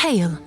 pale.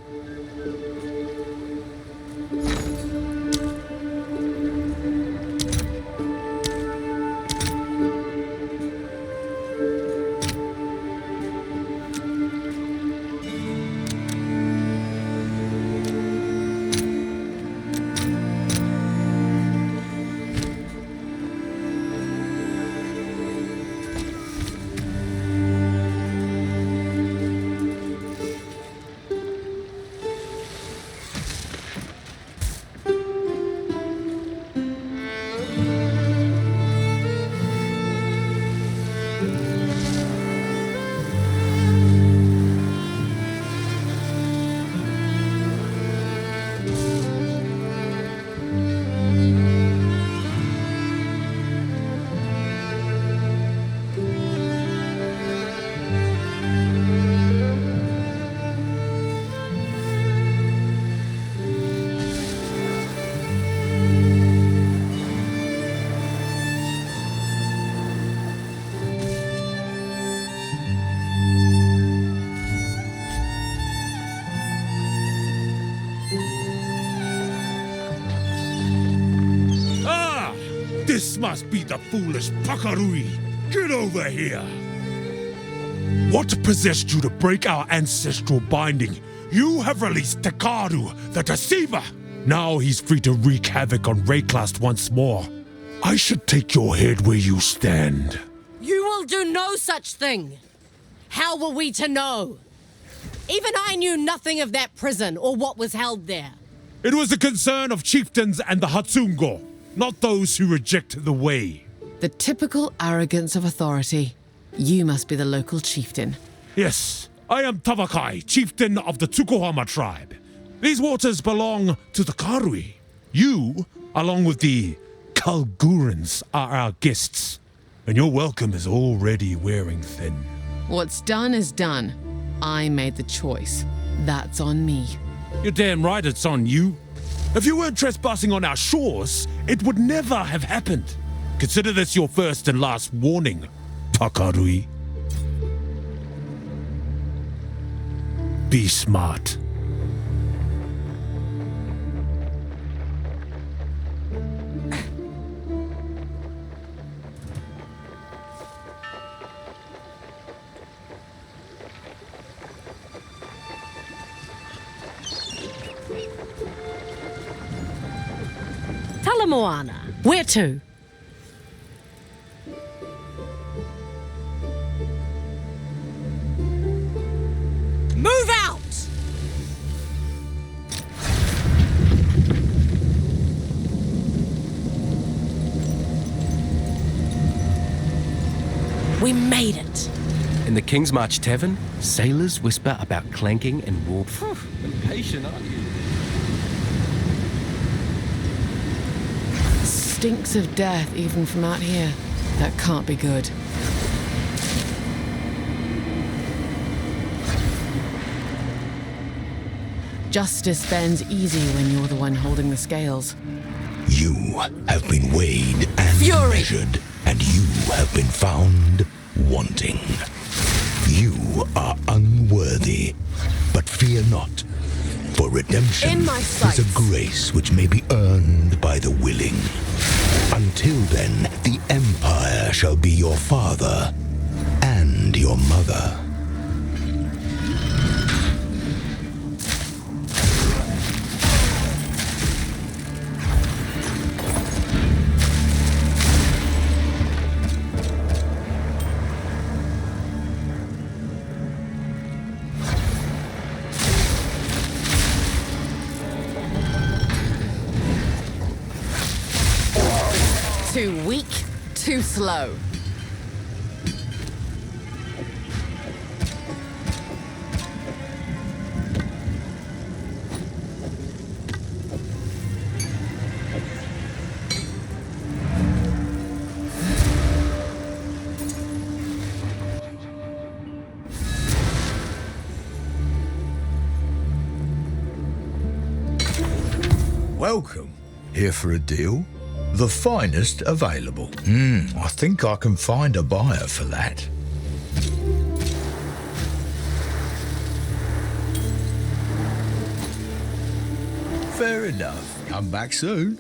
This must be the foolish Pakarui. Get over here. What possessed you to break our ancestral binding? You have released Takaru, the deceiver. Now he's free to wreak havoc on Rayclast once more. I should take your head where you stand. You will do no such thing. How were we to know? Even I knew nothing of that prison or what was held there. It was the concern of chieftains and the Hatsungo, not those who reject the way. The typical arrogance of authority. You must be the local chieftain. Yes, I am Tavakai, chieftain of the Tsukuhama tribe. These waters belong to the Karui. You, along with the Kalgurans, are our guests, and your welcome is already wearing thin. What's done is done. I made the choice. That's on me. You're damn right it's on you. If you weren't trespassing on our shores, it would never have happened. Consider this your first and last warning, Takarui. Be smart. Talamoana, where to? Move out! We made it. In the King's March Tavern, sailors whisper about clanking and warmth. Impatient, aren't you? Stinks of death even from out here. That can't be good. Justice bends easy when you're the one holding the scales. You have been weighed and Fury. measured, and you have been found wanting. You are unworthy, but fear not, for redemption In my sights. is a grace which may be earned by the willing. Until then, the Empire shall be your father and your mother. Too weak, too slow. Welcome. Here for a deal? The finest available. I think I can find a buyer for that. Fair enough. Come back soon.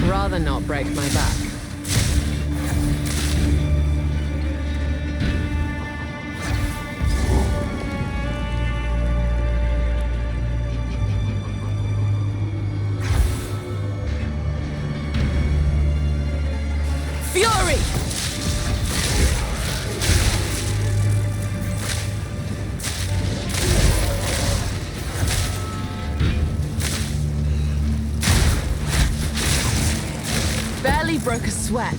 Rather not break my back. Fury! Barely broke a sweat.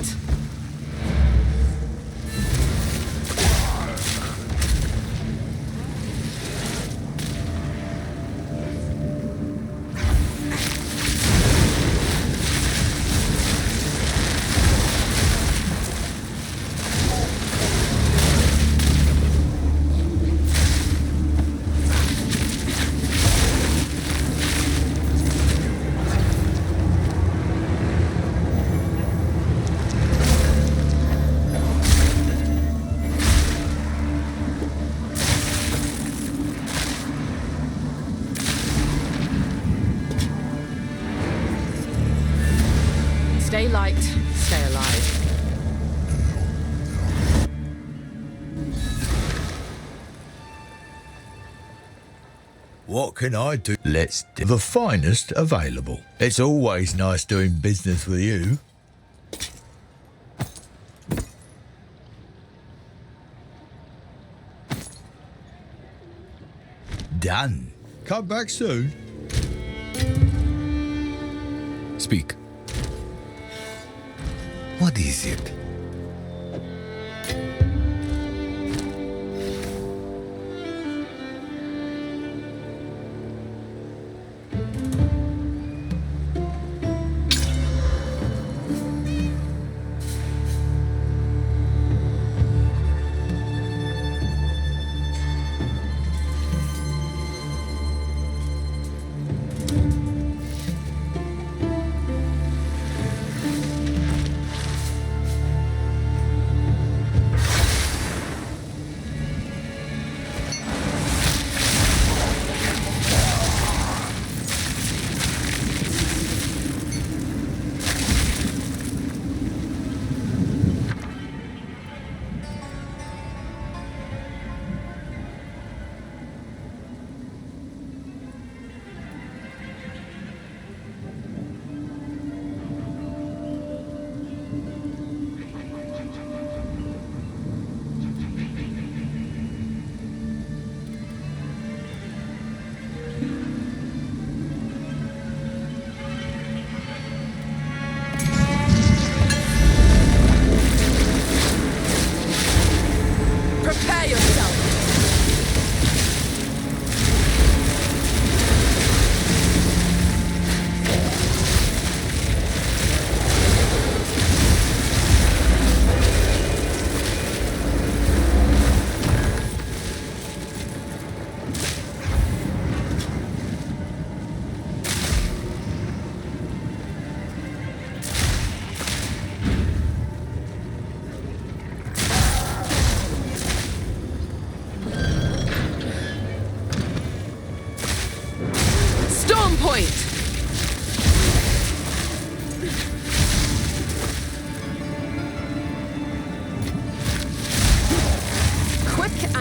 Stay light, stay alive. What can I do? Let's do the finest available. It's always nice doing business with you. Done. Come back soon. Speak. What is it?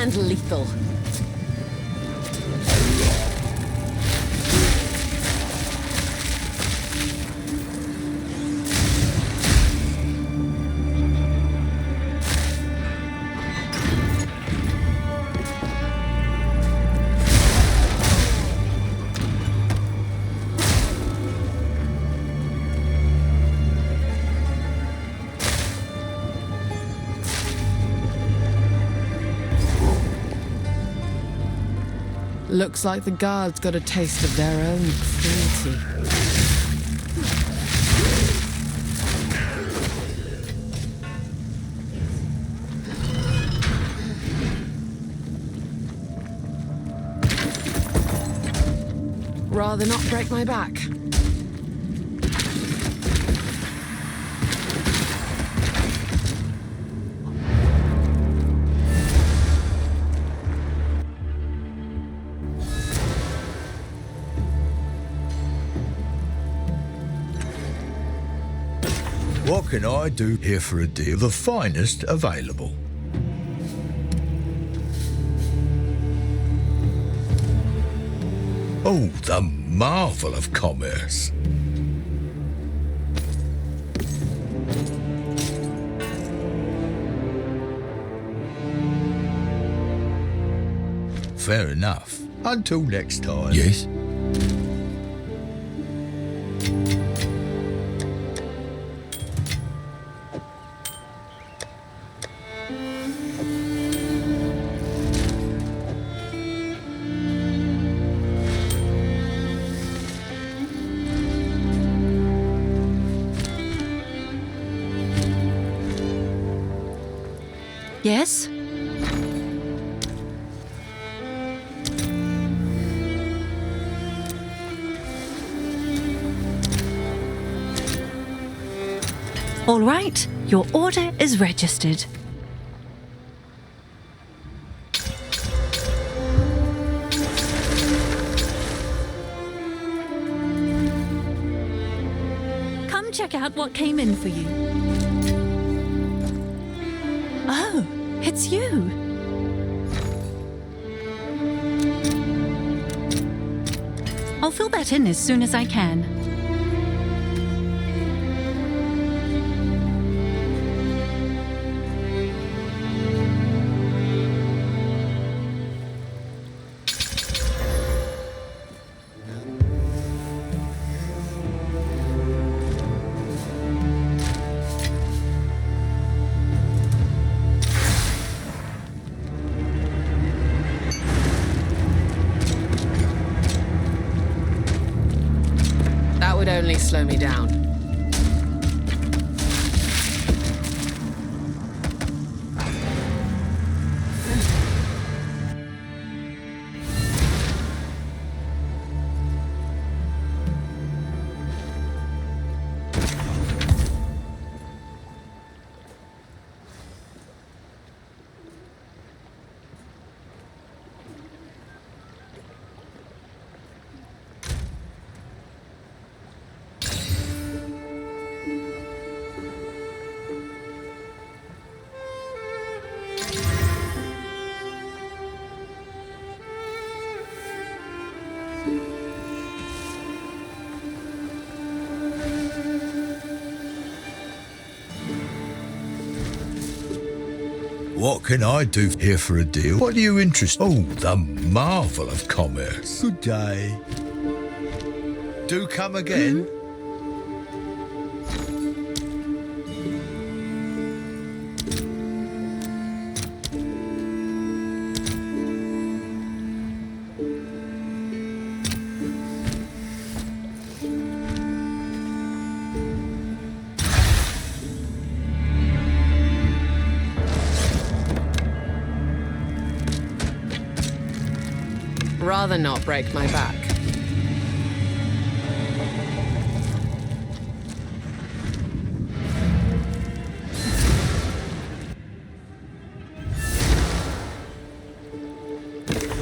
and lethal. Looks like the guards got a taste of their own cruelty. Rather not break my back. What can I do here for a deal? The finest available. Oh, the marvel of commerce. Fair enough. Until next time. Yes? Yes? All right, your order is registered. Come check out what came in for you. Oh, it's you. I'll fill that in as soon as I can. That would only slow me down. What can I do here for a deal? What are you interested? Oh, the marvel of commerce. Good day. Do come again. Rather not break my back.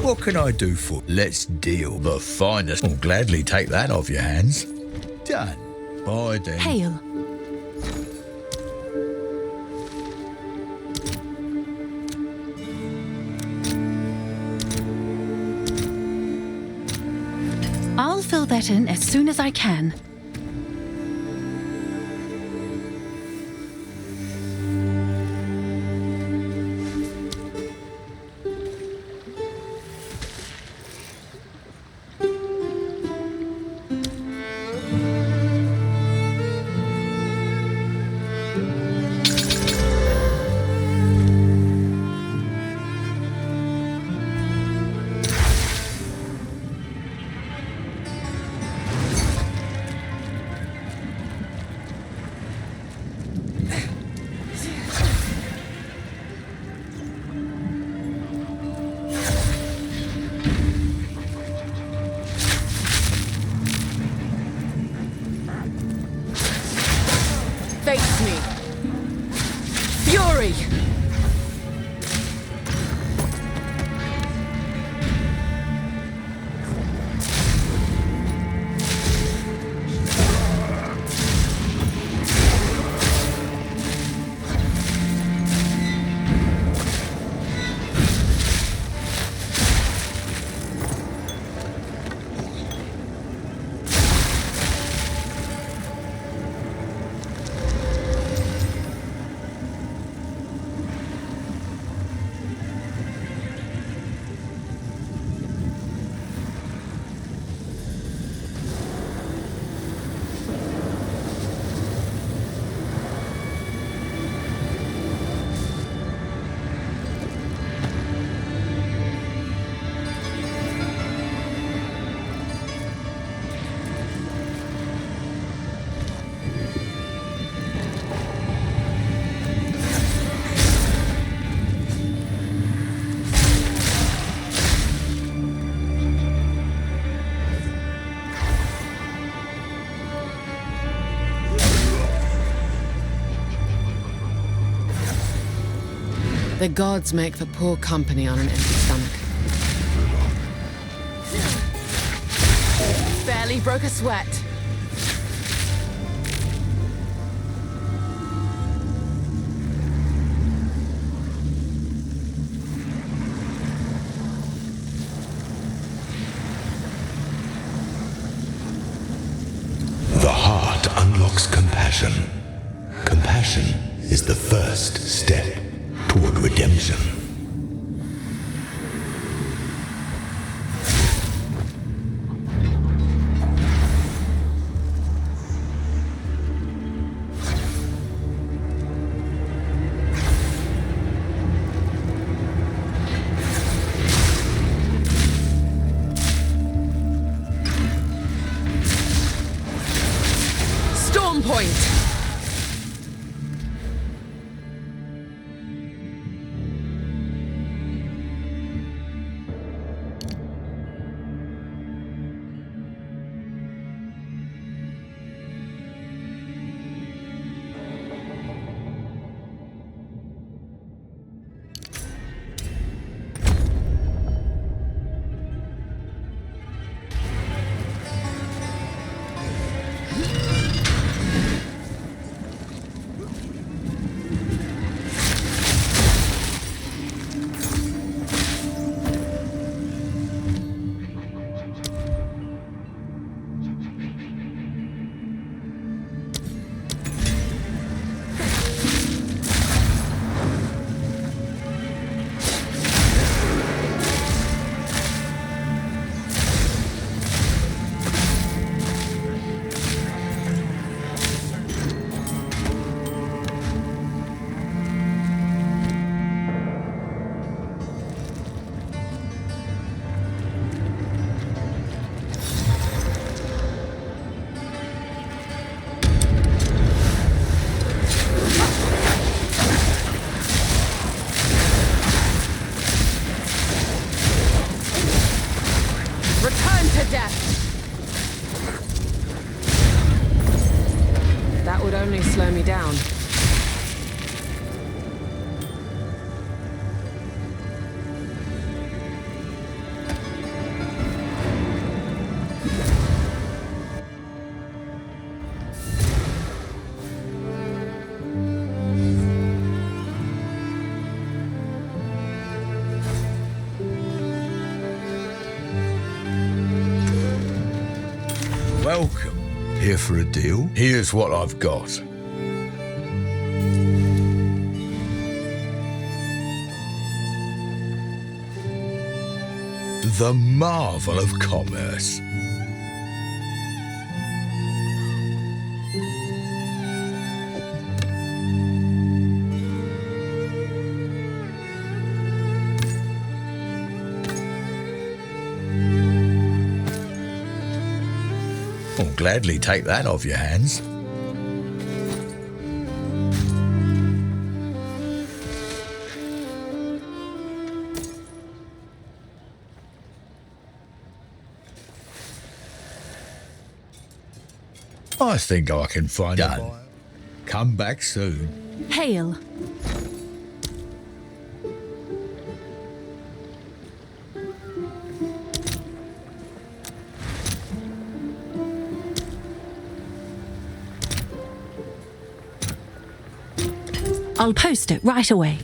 What can I do for? Let's deal. The finest. I'll gladly take that off your hands. Done. Bye then. Hail. fill that in as soon as I can. Face me. Fury! The gods make for poor company on an empty stomach. Barely broke a sweat. The heart unlocks compassion. Compassion is the first step toward redemption. Storm point! Return to death! That would only slow me down. welcome. Here for a deal? Here's what I've got. The marvel of commerce. I'll gladly take that off your hands. I think I can find a buyer. Come back soon. Hail. I'll post it right away.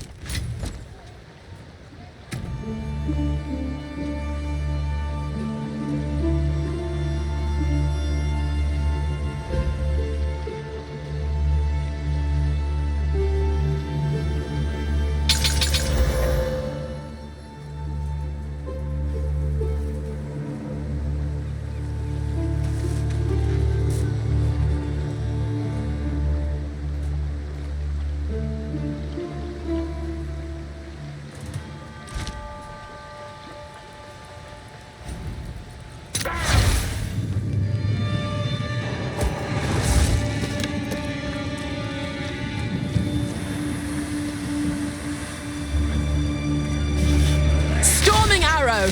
Arrow!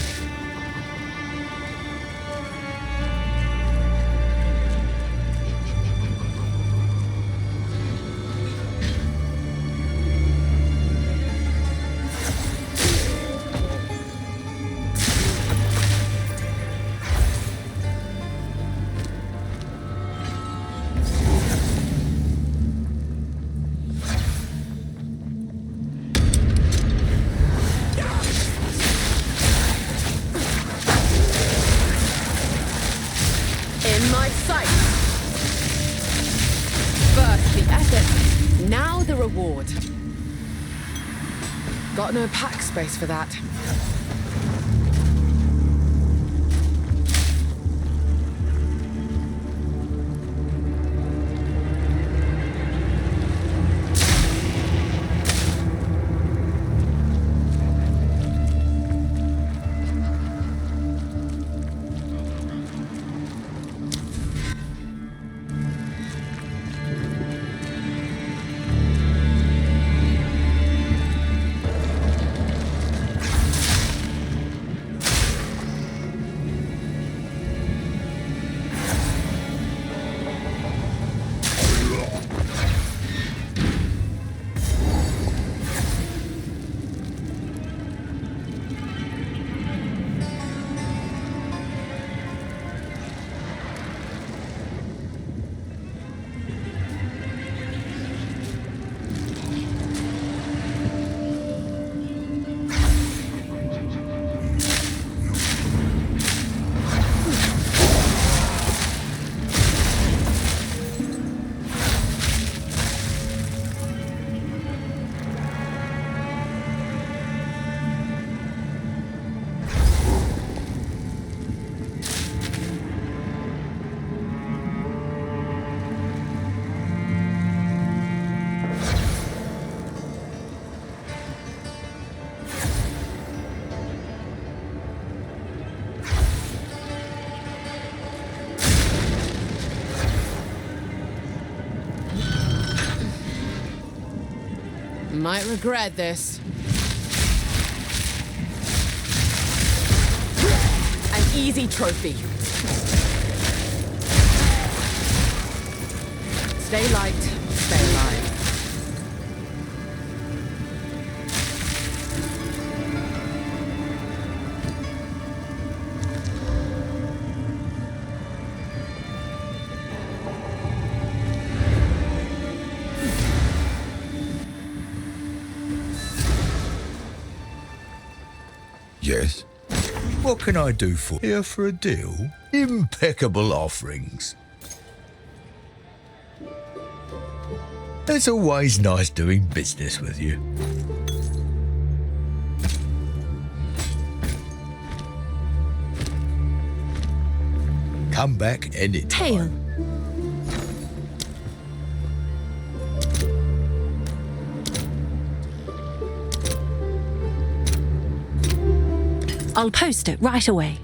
In my sight. First the effort, now the reward. Got no pack space for that. Might regret this. An easy trophy. Stay light, stay alive. Yes? What can I do for you? Here for a deal? Impeccable offerings. It's always nice doing business with you. Come back anytime. Tail. I'll post it right away.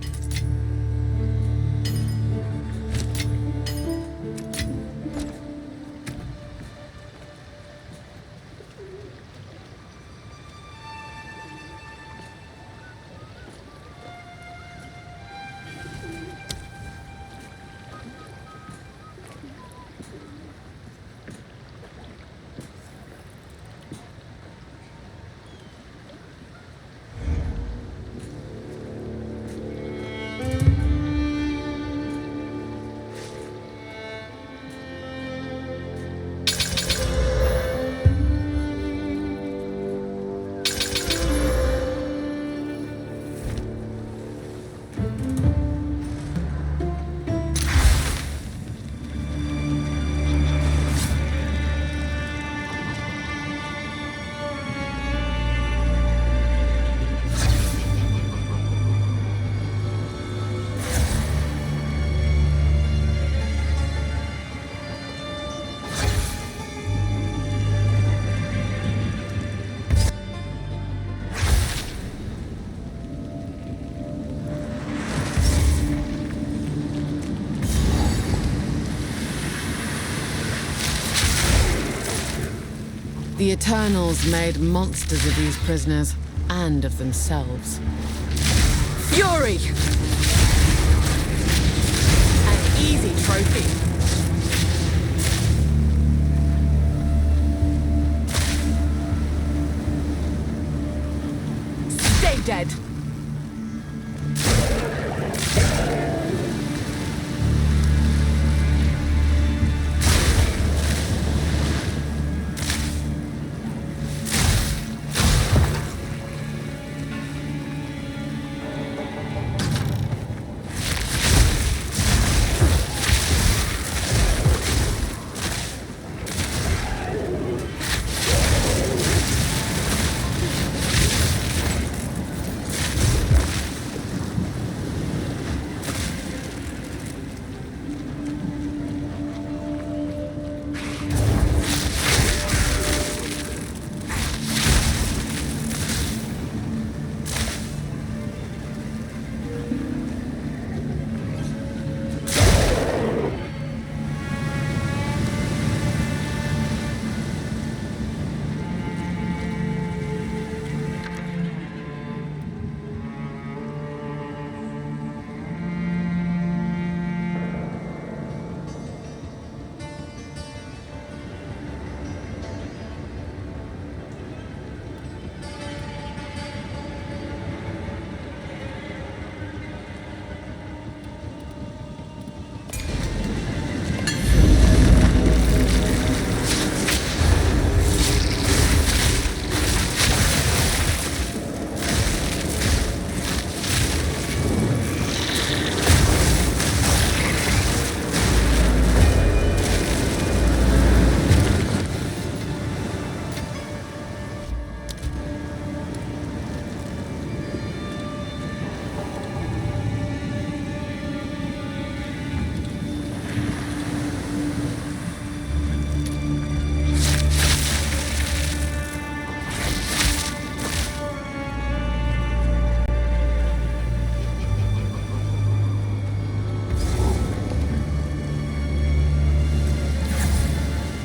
The Eternals made monsters of these prisoners and of themselves. Fury! An easy trophy. Stay dead.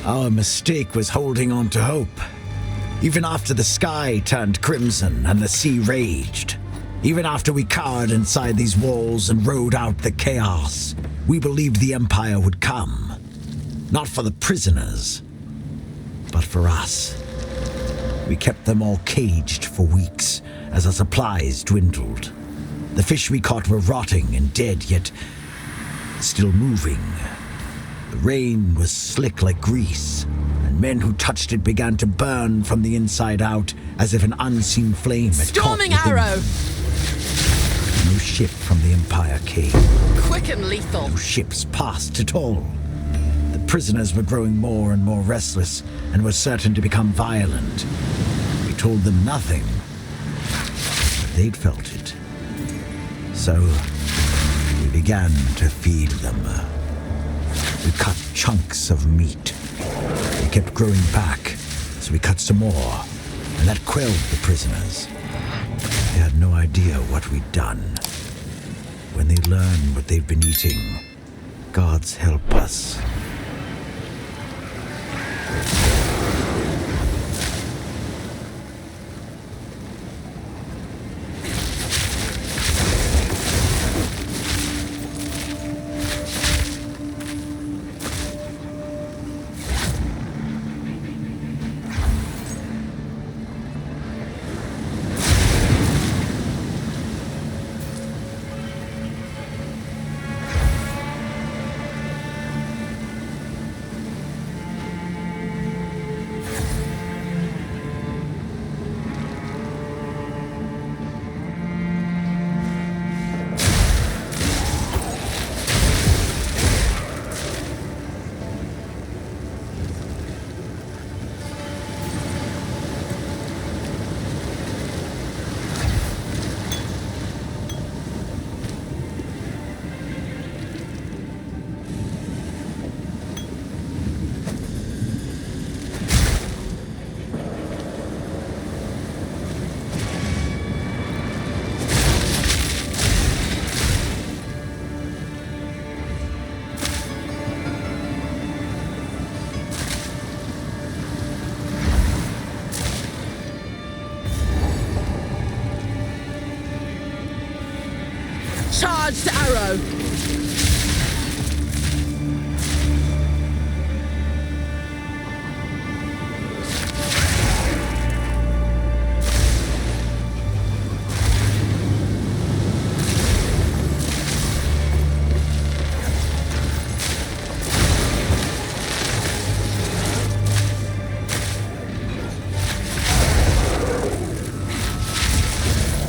Our mistake was holding on to hope. Even after the sky turned crimson and the sea raged, even after we cowered inside these walls and rode out the chaos, we believed the Empire would come. Not for the prisoners, but for us. We kept them all caged for weeks as our supplies dwindled. The fish we caught were rotting and dead, yet still moving. The rain was slick like grease, and men who touched it began to burn from the inside out as if an unseen flame had Storming caught within arrow! them. no ship from the Empire came. Quick and lethal. No ships passed at all. The prisoners were growing more and more restless and were certain to become violent. We told them nothing, but they'd felt it. So we began to feed them. We cut chunks of meat. They kept growing back, so we cut some more, and that quelled the prisoners. They had no idea what we'd done. When they learn what they've been eating, gods help us. Charged arrow.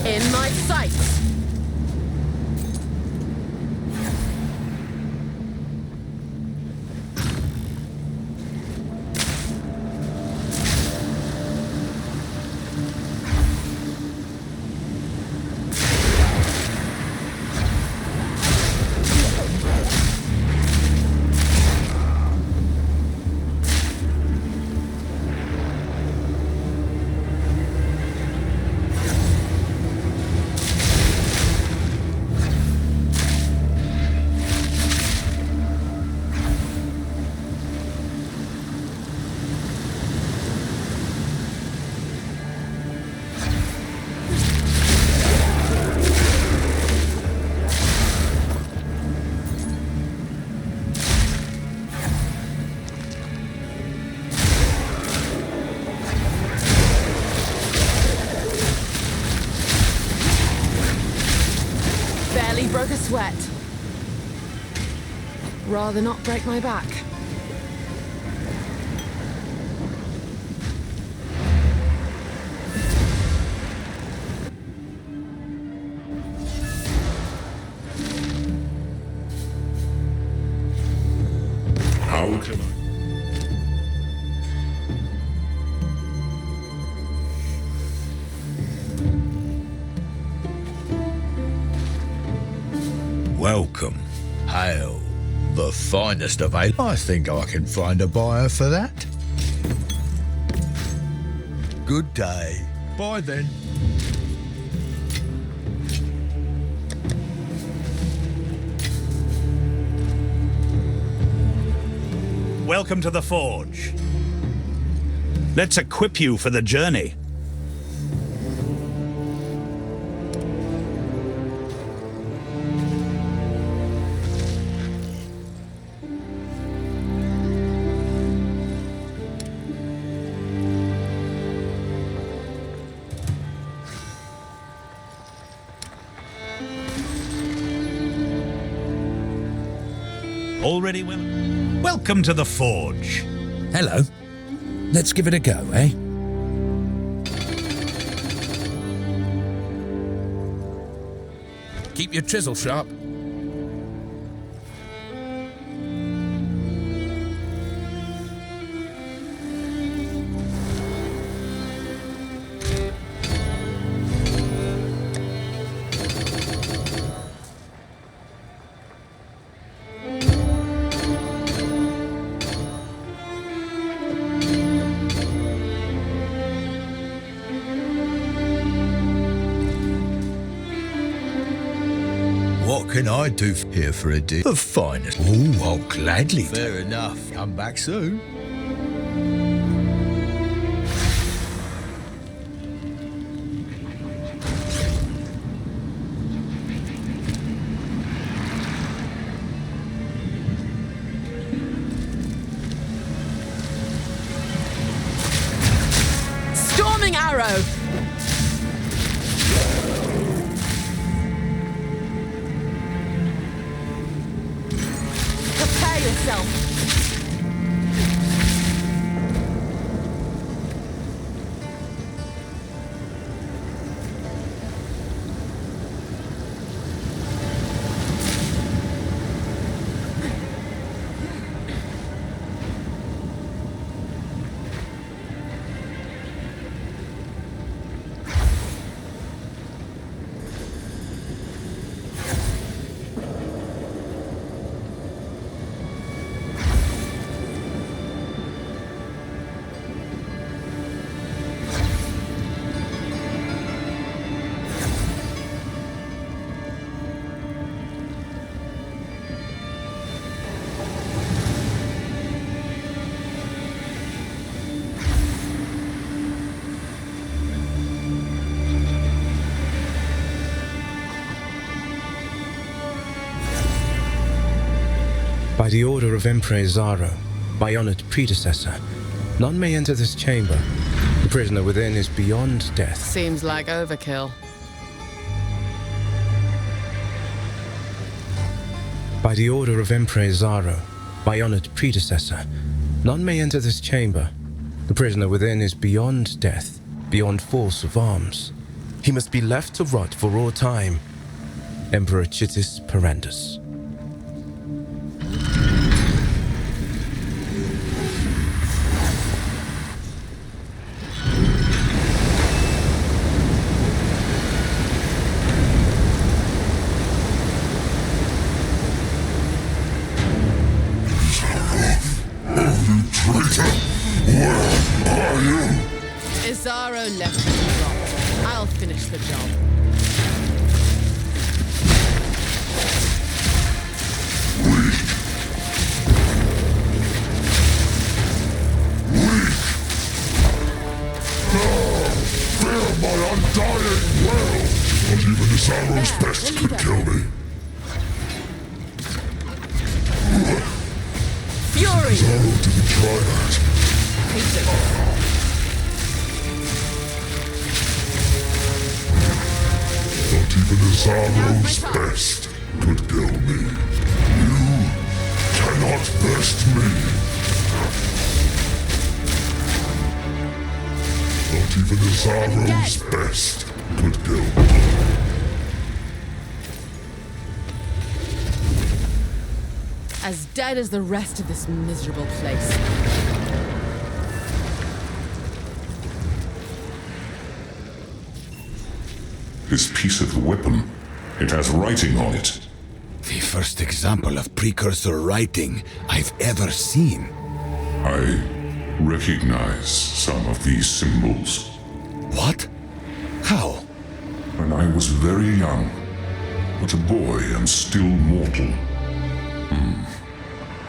In my sights. Broke a sweat. Rather not break my back. How can I? Welcome. Hail. The finest of ale. I think I can find a buyer for that. Good day. Bye then. Welcome to the Forge. Let's equip you for the journey. Already women? Welcome to the Forge. Hello. Let's give it a go, eh? Keep your chisel sharp. What can I do here for a deal? The finest. Oh, I'll gladly. Fair enough. Come back soon. Storming arrow! Prepare yourself! By the order of Emperor Zaro, my honored predecessor, none may enter this chamber. The prisoner within is beyond death. Seems like overkill. By the order of Emperor Zaro, my honored predecessor, none may enter this chamber. The prisoner within is beyond death, beyond force of arms. He must be left to rot for all time. Emperor Chittis Perandus. Zaro left me to rot. I'll finish the job. Fear my undying will! Not even Zaro's best could kill me. Fury! Zaro didn't try that. Not even Zaro's best could kill me. You cannot best me. Not even Zaro's best could kill me. As dead as the rest of this miserable place. This piece of weapon, it has writing on it. The first example of precursor writing I've ever seen. I recognize some of these symbols. What? How? When I was very young, but a boy and still mortal.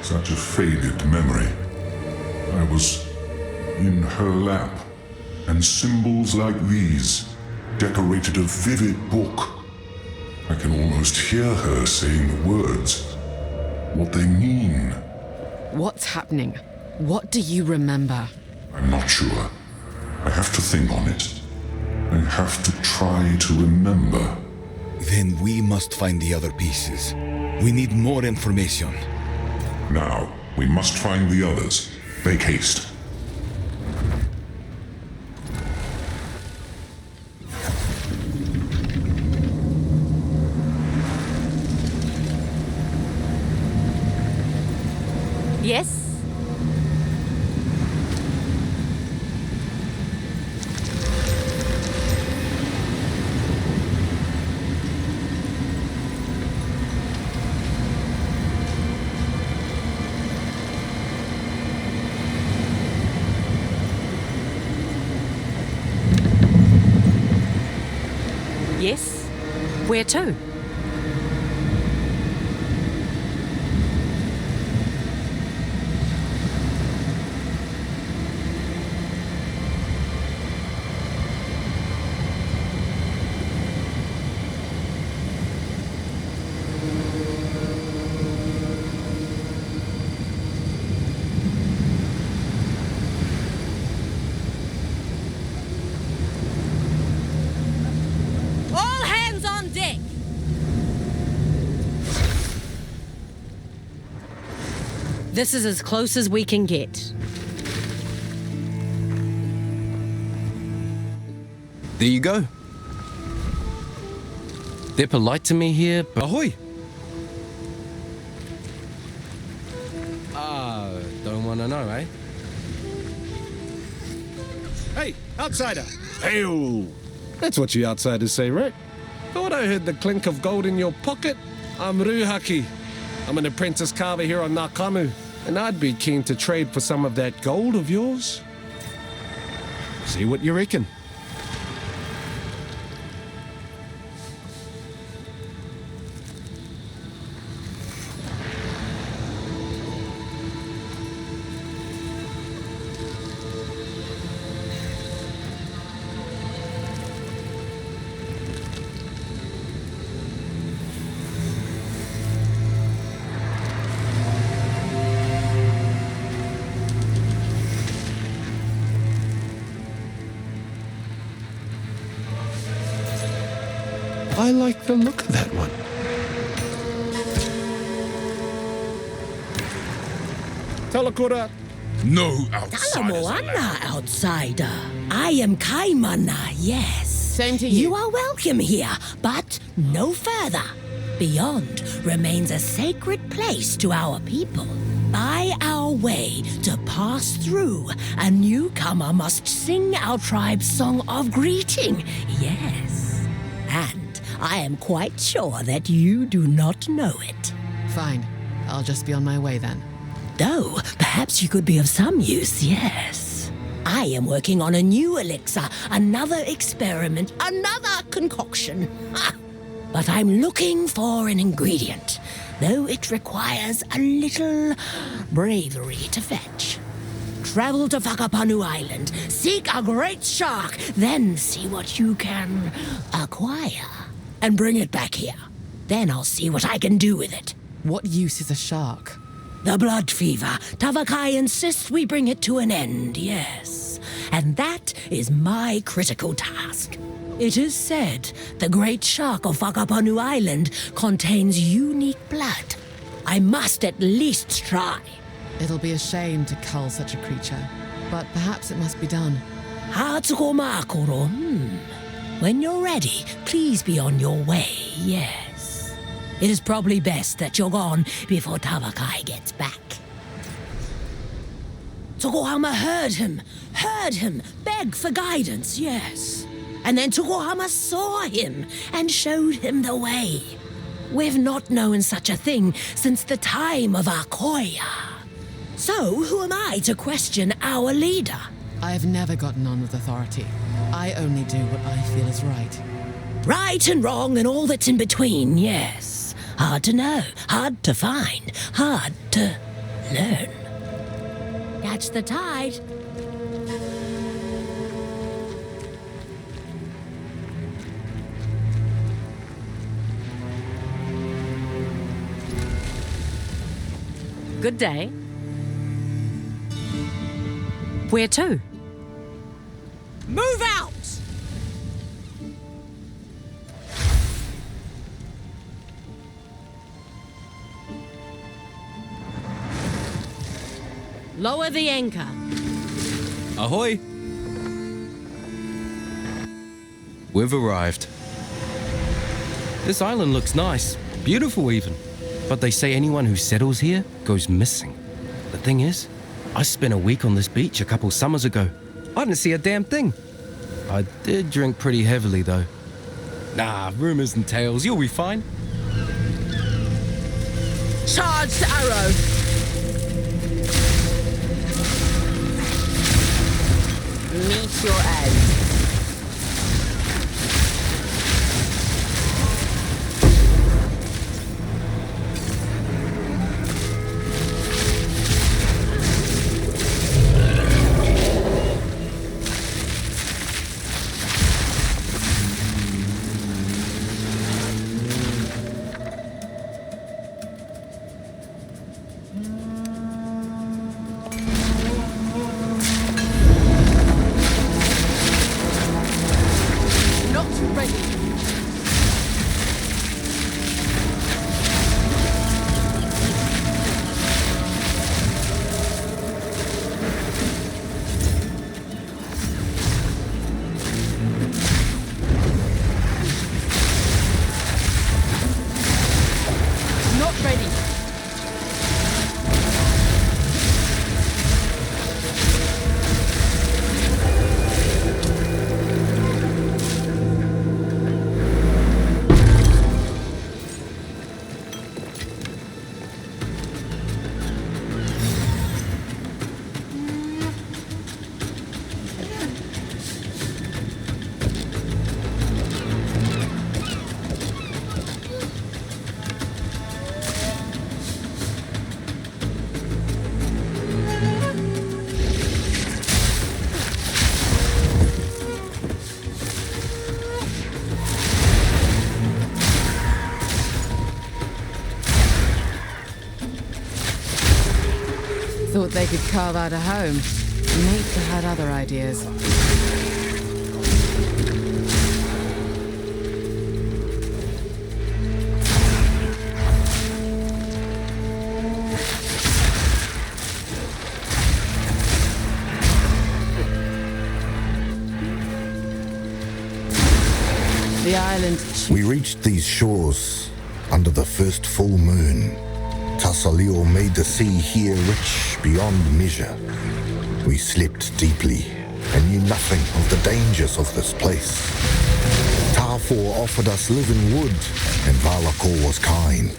Such a faded memory. I was in her lap, and symbols like these decorated a vivid book. I can almost hear her saying the words, what they mean. What's happening? What do you remember? I'm not sure. I have to think on it. I have to try to remember. Then we must find the other pieces. We need more information. Now, we must find the others. Make haste. Yes? Yes? Where to? All hands on deck! This is as close as we can get. There you go. They're polite to me here, but ahoy! Don't want to know, eh? Hey, outsider! Hail! That's what you outsiders say, right? Thought I heard the clink of gold in your pocket. I'm Ruhaki. I'm an apprentice carver here on Nakamu, and I'd be keen to trade for some of that gold of yours. See what you reckon. I like the look of that one. Talakura. No outsiders allowed. Talamoana, outsider. I am Kaimana, yes. Same to you. You are welcome here, but no further. Beyond remains a sacred place to our people. By our way to pass through, a newcomer must sing our tribe's song of greeting, yes. And I am quite sure that you do not know it. Fine. I'll just be on my way then. Though, perhaps you could be of some use, yes. I am working on a new elixir, another experiment, another concoction. Ha! But I'm looking for an ingredient, though it requires a little bravery to fetch. Travel to Whakapanu Island, seek a great shark, then see what you can acquire, and bring it back here. Then I'll see what I can do with it. What use is a shark? The blood fever. Tavakai insists we bring it to an end, yes. And that is my critical task. It is said the great shark of Whakapanu Island contains unique blood. I must at least try. It'll be a shame to cull such a creature, but perhaps it must be done. Hatsuko Makoro, When you're ready, please be on your way, yes. It is probably best that you're gone before Tavakai gets back. Tokohama heard him, beg for guidance, yes. And then Tokohama saw him and showed him the way. We've not known such a thing since the time of Akoya. So who am I to question our leader? I've never gotten on with authority. I only do what I feel is right. Right and wrong and all that's in between, yes. Hard to know, hard to find, hard to learn. Catch the tide. Good day. Where to? Move out! Lower the anchor. Ahoy! We've arrived. This island looks nice, beautiful even. But they say anyone who settles here goes missing. The thing is, I spent a week on this beach a couple summers ago. I didn't see a damn thing. I did drink pretty heavily, though. Nah, rumors and tales, you'll be fine. Charged arrow. Meet your end. Thought they could carve out a home. Nature had other ideas. The island... We reached these shores under the first full moon. Tasaleo made the sea here rich beyond measure. We slept deeply and knew nothing of the dangers of this place. Tafor offered us living wood, and Valakor was kind.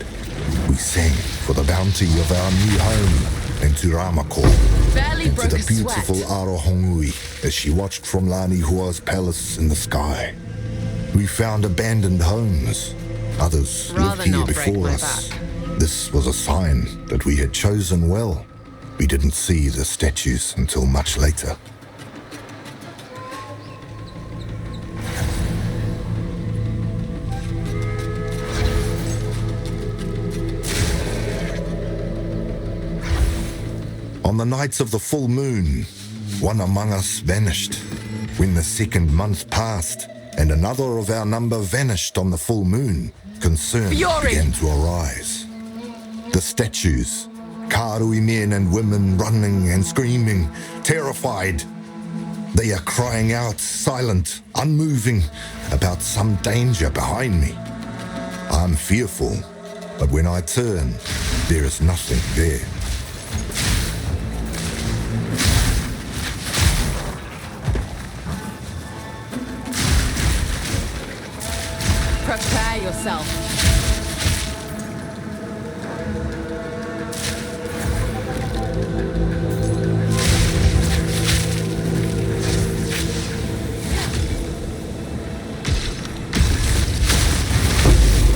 We sang for the bounty of our new home in Turamakor, Barely and to broke the a sweat. beautiful Arohongui as she watched from Lani Hua's palace in the sky. We found abandoned homes. Others Rather lived here not break before my us. back. This was a sign that we had chosen well. We didn't see the statues until much later. On the nights of the full moon, one among us vanished. When the second month passed, and another of our number vanished on the full moon, concern Fury! began to arise. The statues, Karui men and women running and screaming, terrified. They are crying out, silent, unmoving, about some danger behind me. I'm fearful, but when I turn, there is nothing there. Prepare yourself.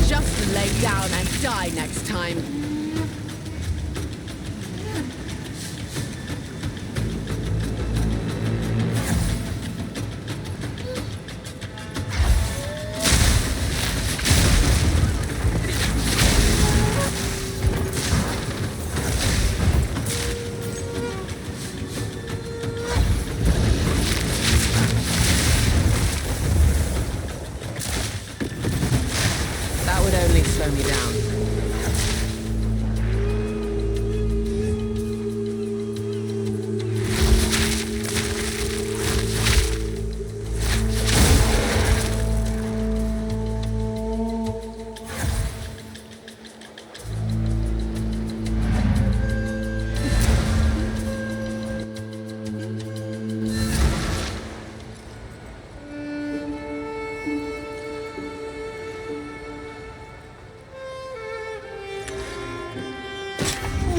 Just lay down and die next time. That would only slow me down.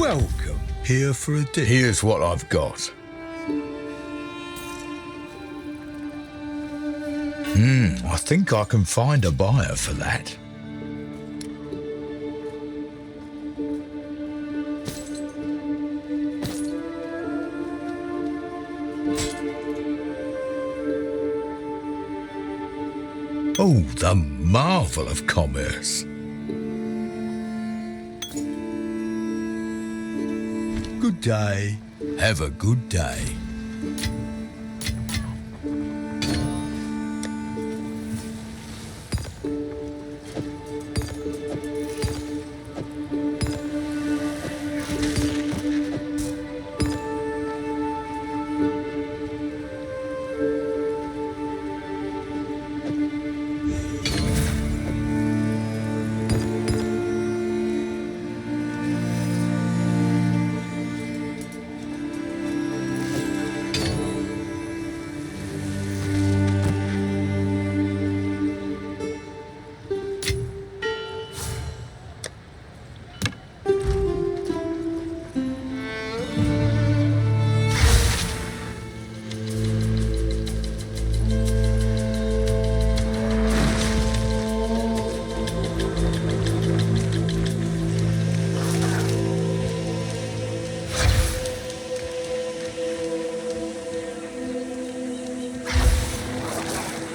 Welcome. Here for a deal. Here's what I've got. I think I can find a buyer for that. Oh, the marvel of commerce. Good day. Have a good day.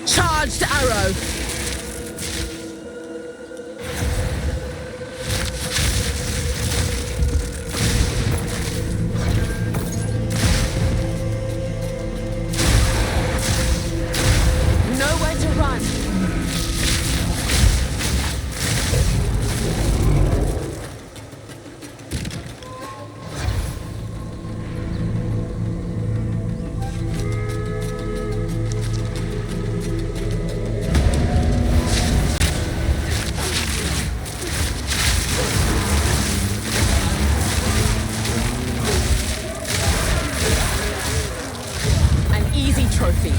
Charged arrow. Nowhere to run. Trophy.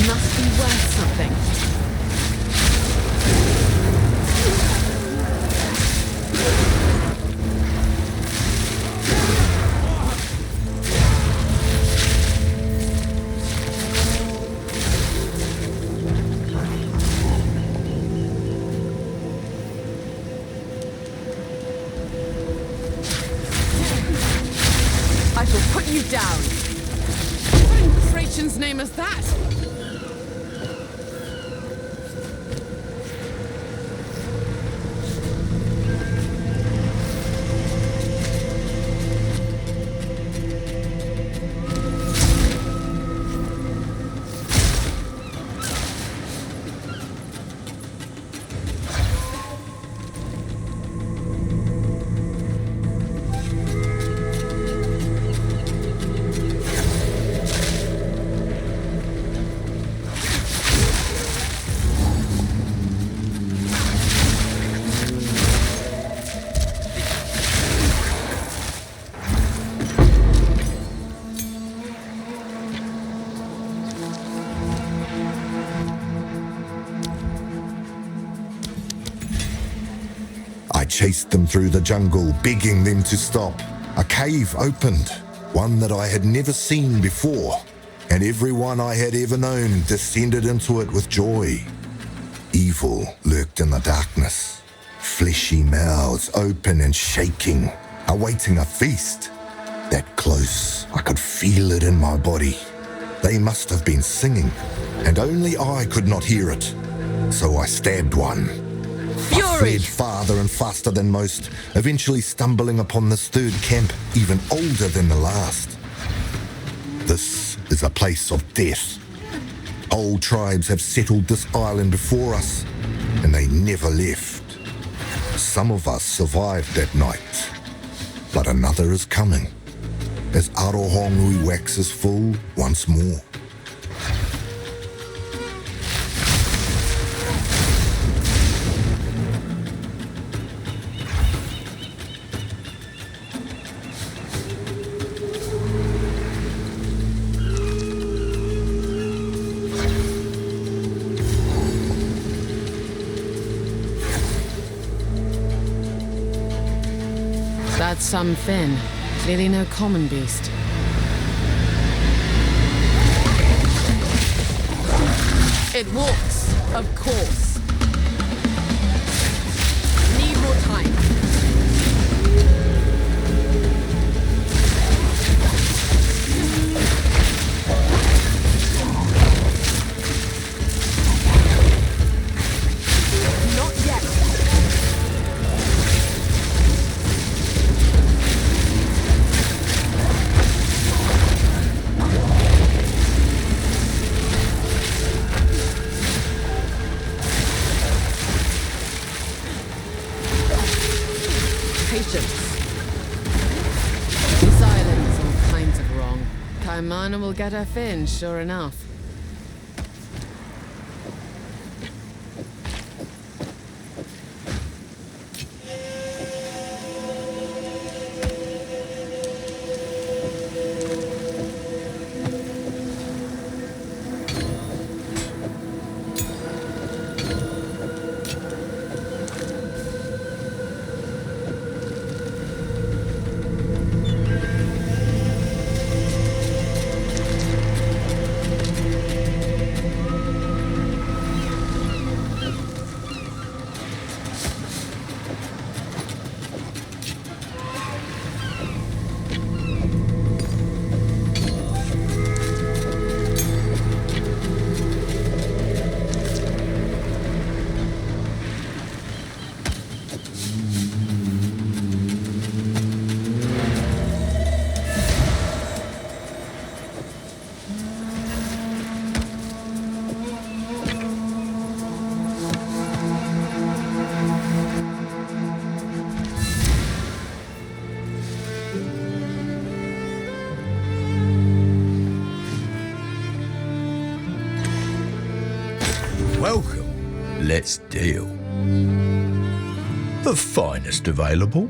Must be worth something. I shall put you down. What in Kraten's name is that? chased them through the jungle, begging them to stop. A cave opened, one that I had never seen before, and everyone I had ever known descended into it with joy. Evil lurked in the darkness, fleshy mouths open and shaking, awaiting a feast. That close, I could feel it in my body. They must have been singing, and only I could not hear it. So I stabbed one. Fury! I fled farther and faster than most, eventually stumbling upon this third camp, even older than the last. This is a place of death. Old tribes have settled this island before us, and they never left. Some of us survived that night, but another is coming, as Arohongui waxes full once more. That's some Finn. Clearly no common beast. It walks, of course. Need more time. Not yet. This island is all kinds of wrong. Kaimana will get her fin, sure enough. Welcome. Let's deal. The finest available?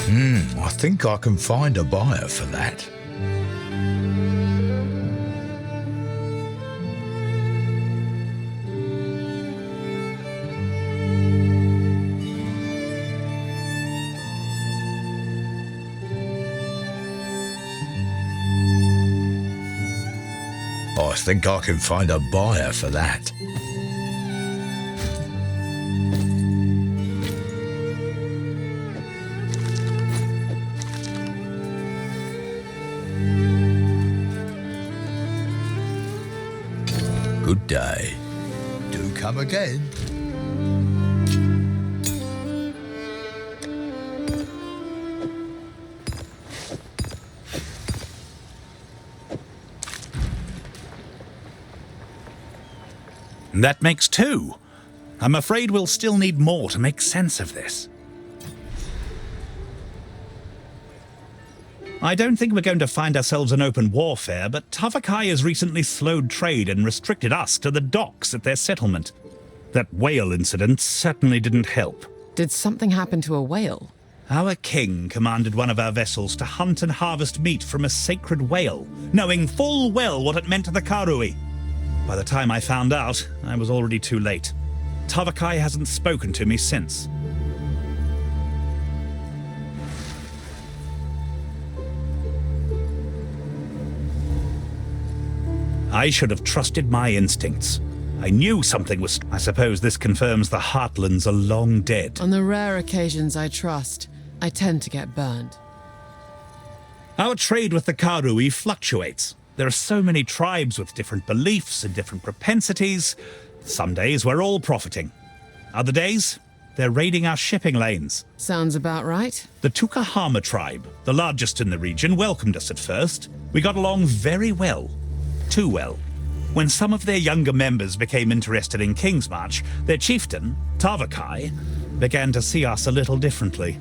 I think I can find a buyer for that. I think I can find a buyer for that. Good day. Do come again. That makes 2. I'm afraid we'll still need more to make sense of this. I don't think we're going to find ourselves in open warfare, but Tavakai has recently slowed trade and restricted us to the docks at their settlement. That whale incident certainly didn't help. Did something happen to a whale? Our king commanded one of our vessels to hunt and harvest meat from a sacred whale, knowing full well what it meant to the Karui. By the time I found out, I was already too late. Tavakai hasn't spoken to me since. I should have trusted my instincts. I knew something was... I suppose this confirms the Heartlands are long dead. On the rare occasions I trust, I tend to get burned. Our trade with the Karui fluctuates. There are so many tribes with different beliefs and different propensities. Some days we're all profiting. Other days, they're raiding our shipping lanes. Sounds about right. The Tukahama tribe, the largest in the region, welcomed us at first. We got along very well. Too well. When some of their younger members became interested in Kingsmarch, their chieftain, Tavakai, began to see us a little differently.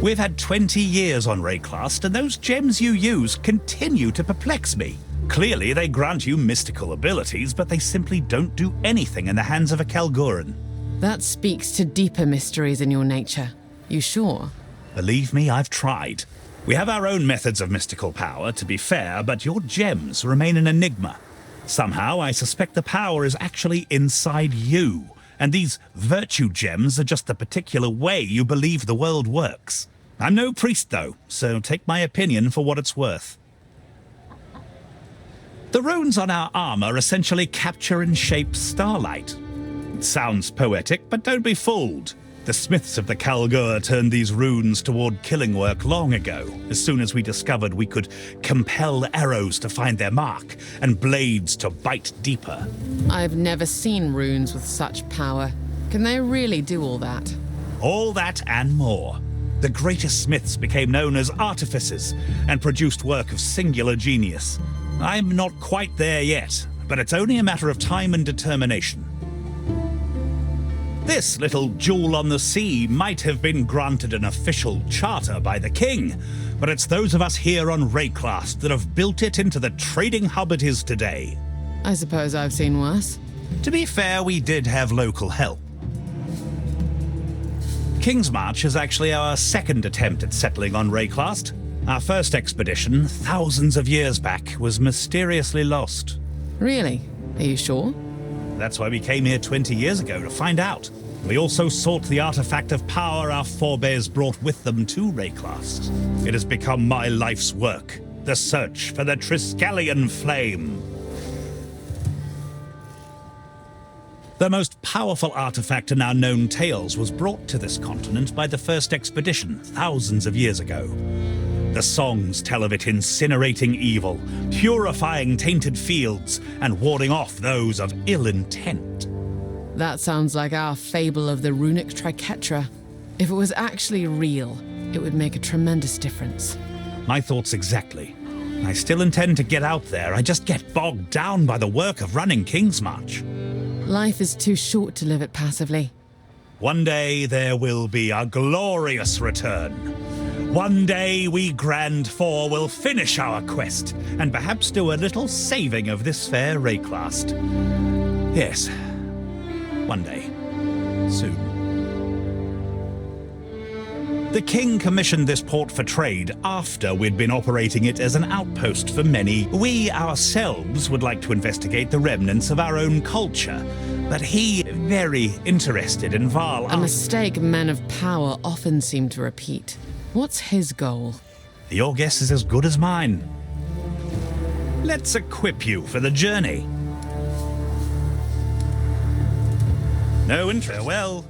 We've had 20 years on Rayclast, and those gems you use continue to perplex me. Clearly, they grant you mystical abilities, but they simply don't do anything in the hands of a Kalguran. That speaks to deeper mysteries in your nature. You sure? Believe me, I've tried. We have our own methods of mystical power, to be fair, but your gems remain an enigma. Somehow, I suspect the power is actually inside you, and these virtue gems are just the particular way you believe the world works. I'm no priest, though, so take my opinion for what it's worth. The runes on our armor essentially capture and shape starlight. It sounds poetic, but don't be fooled. The smiths of the Kalgur turned these runes toward killing work long ago, as soon as we discovered we could compel arrows to find their mark and blades to bite deeper. I've never seen runes with such power. Can they really do all that? All that and more. The greatest smiths became known as artificers and produced work of singular genius. I'm not quite there yet, but it's only a matter of time and determination. This little jewel on the sea might have been granted an official charter by the king, but it's those of us here on Rayclast that have built it into the trading hub it is today. I suppose I've seen worse. To be fair, we did have local help. Kingsmarch is actually our second attempt at settling on Rayclast. Our first expedition, thousands of years back, was mysteriously lost. Really? Are you sure? That's why we came here 20 years ago, to find out. We also sought the artifact of power our forebears brought with them to Rayclast. It has become my life's work, the search for the Triskelion flame. The most powerful artifact in our known tales was brought to this continent by the first expedition, thousands of years ago. The songs tell of it incinerating evil, purifying tainted fields, and warding off those of ill intent. That sounds like our fable of the runic triquetra. If it was actually real, it would make a tremendous difference. My thoughts exactly. I still intend to get out there, I just get bogged down by the work of running Kingsmarch. Life is too short to live it passively. One day there will be a glorious return. One day we Grand Four will finish our quest, and perhaps do a little saving of this fair Rayclast. Yes, one day. Soon. The king commissioned this port for trade after we'd been operating it as an outpost for many. We ourselves would like to investigate the remnants of our own culture, but he very interested in Val. A mistake men of power often seem to repeat. What's his goal? Your guess is as good as mine. Let's equip you for the journey. No interest. Well.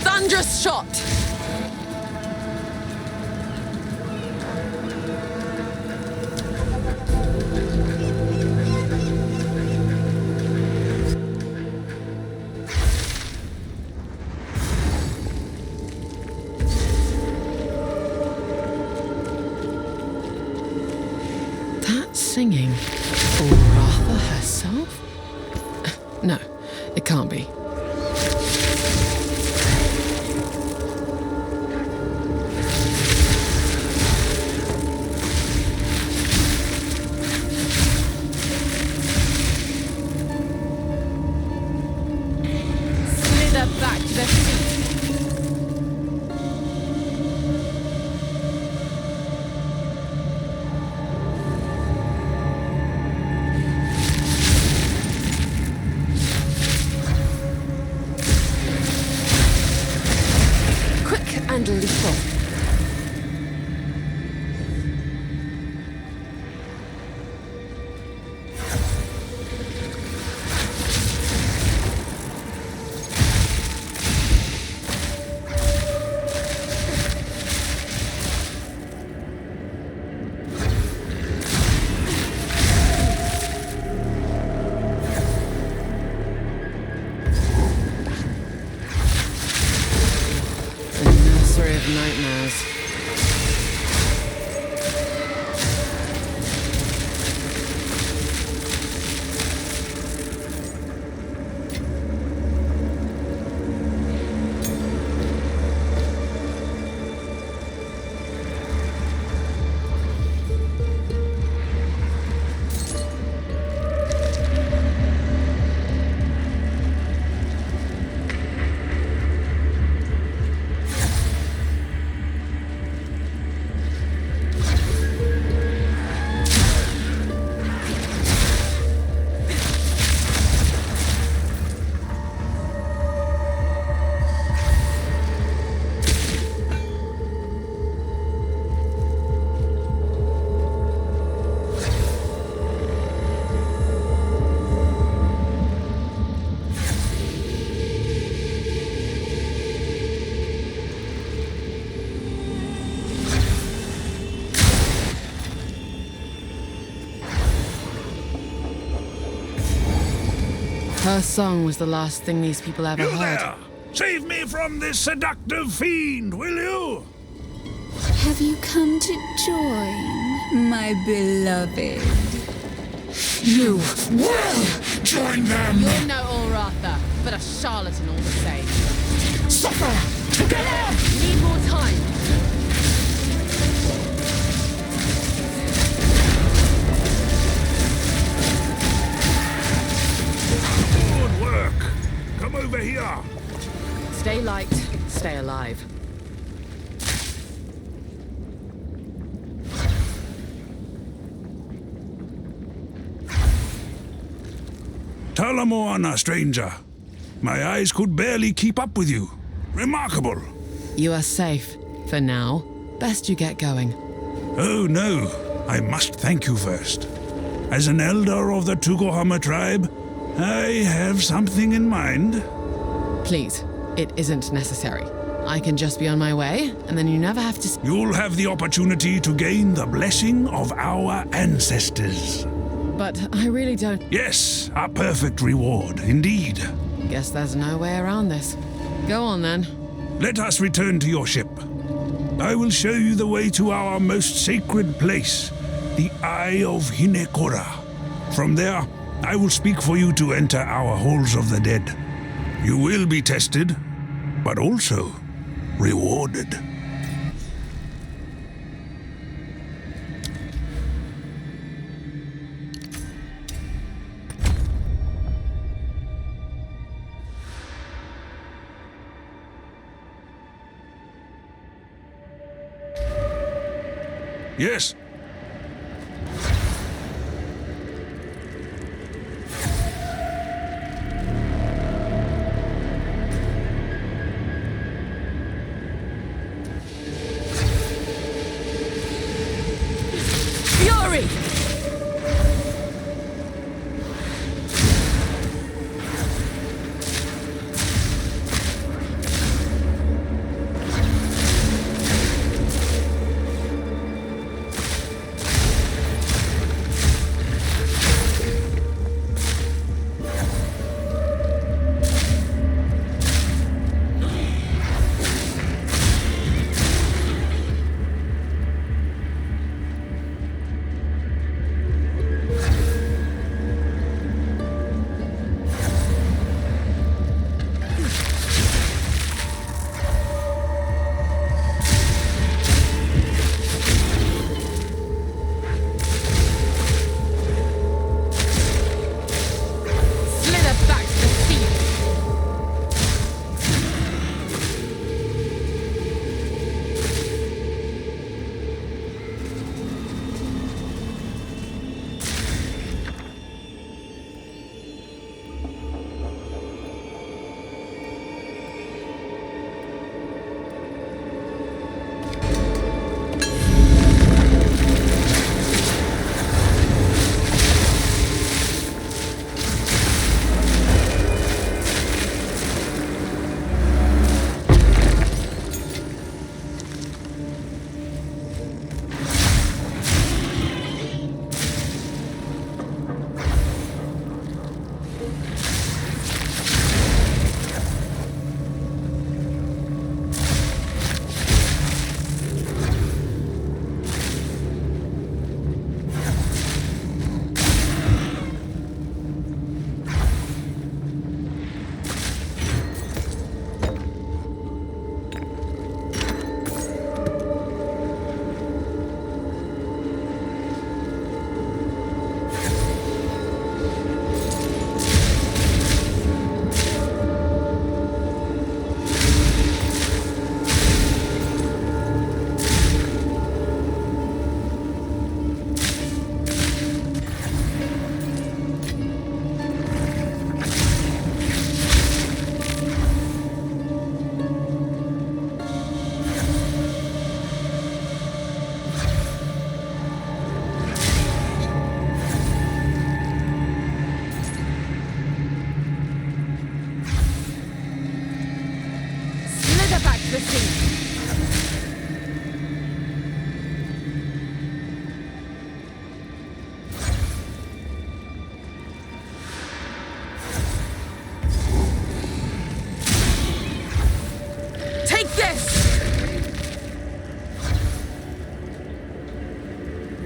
Thunderous shot! That singing? Ratha herself? No, it can't be. Slither back to the seat. Her song was the last thing these people ever You heard. there! Save me from this seductive fiend, will you? Have you come to join, my beloved? You will join them! You're no Allratha, but a charlatan all the same. Suffer together! Need more time. Good work! Come over here! Stay light, stay alive. Talamoana, stranger. My eyes could barely keep up with you. Remarkable. You are safe, for now. Best you get going. Oh no, I must thank you first. As an elder of the Tugohama tribe, I have something in mind. Please, it isn't necessary. I can just be on my way, and then you never have to... You'll have the opportunity to gain the blessing of our ancestors. But I really don't... Yes, a perfect reward, indeed. Guess there's no way around this. Go on, then. Let us return to your ship. I will show you the way to our most sacred place, the Eye of Hinekora. From there, I will speak for you to enter our halls of the dead. You will be tested, but also rewarded. Yes. Fury!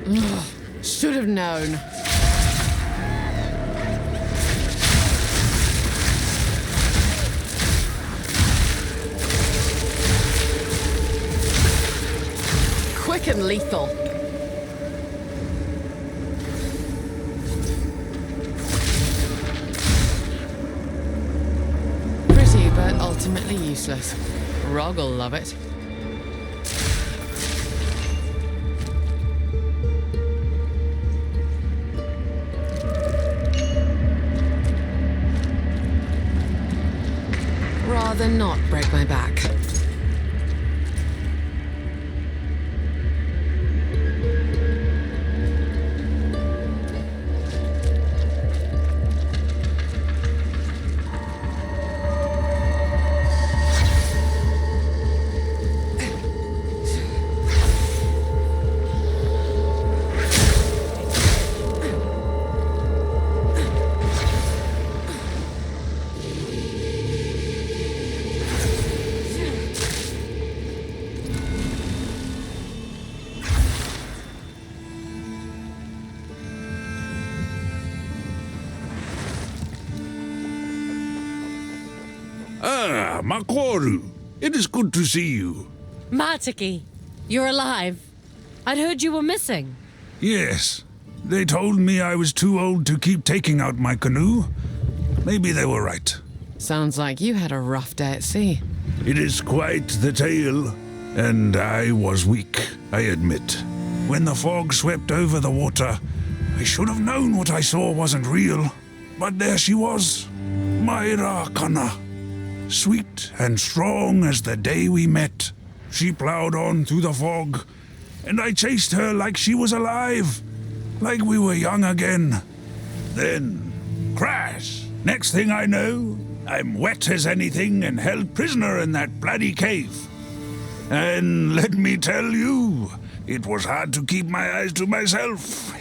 Ugh, should have known. Quick and lethal. Pretty, but ultimately useless. Rog'll love it. Rather not break my back. Ah, Makoru. It is good to see you. Matiki, you're alive. I'd heard you were missing. Yes. They told me I was too old to keep taking out my canoe. Maybe they were right. Sounds like you had a rough day at sea. It is quite the tale, and I was weak, I admit. When the fog swept over the water, I should have known what I saw wasn't real. But there she was, Maira Kana. Sweet and strong as the day we met. She plowed on through the fog, and I chased her like she was alive, like we were young again. Then, crash! Next thing I know, I'm wet as anything and held prisoner in that bloody cave. And let me tell you, it was hard to keep my eyes to myself.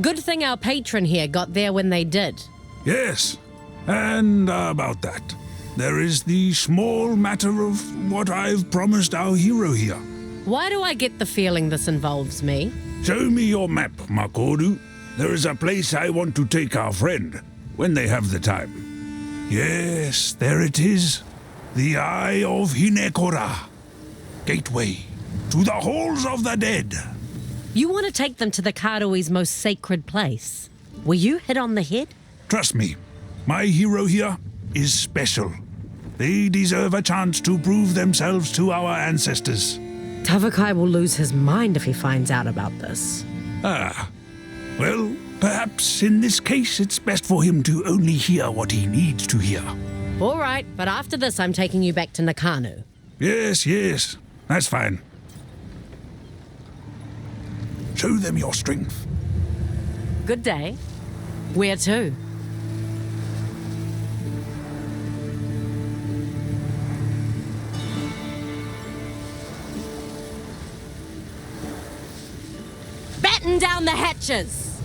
Good thing our patron here got there when they did. Yes, and about that, there is the small matter of what I've promised our hero here. Why do I get the feeling this involves me? Show me your map, Makoru. There is a place I want to take our friend, when they have the time. Yes, there it is. The Eye of Hinekora. Gateway to the halls of the dead. You want to take them to the Karui's most sacred place. Were you hit on the head? Trust me, my hero here is special. They deserve a chance to prove themselves to our ancestors. Tavakai will lose his mind if he finds out about this. Ah, well, perhaps in this case it's best for him to only hear what he needs to hear. All right, but after this I'm taking you back to Nakano. Yes, that's fine. Show them your strength. Good day. Where to? Batten down the hatches!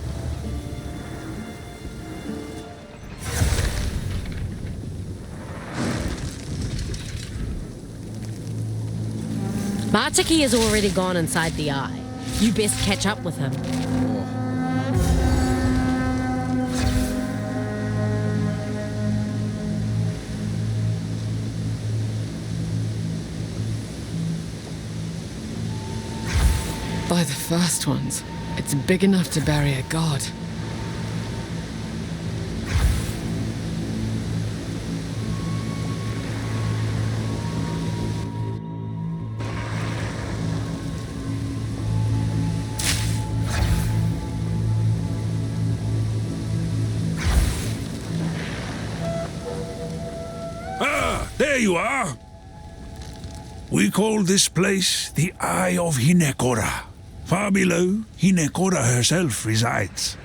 Matiki has already gone inside the eye. You best catch up with him. By the first ones, it's big enough to bury a god. There you are! We call this place the Eye of Hinekora. Far below, Hinekora herself resides.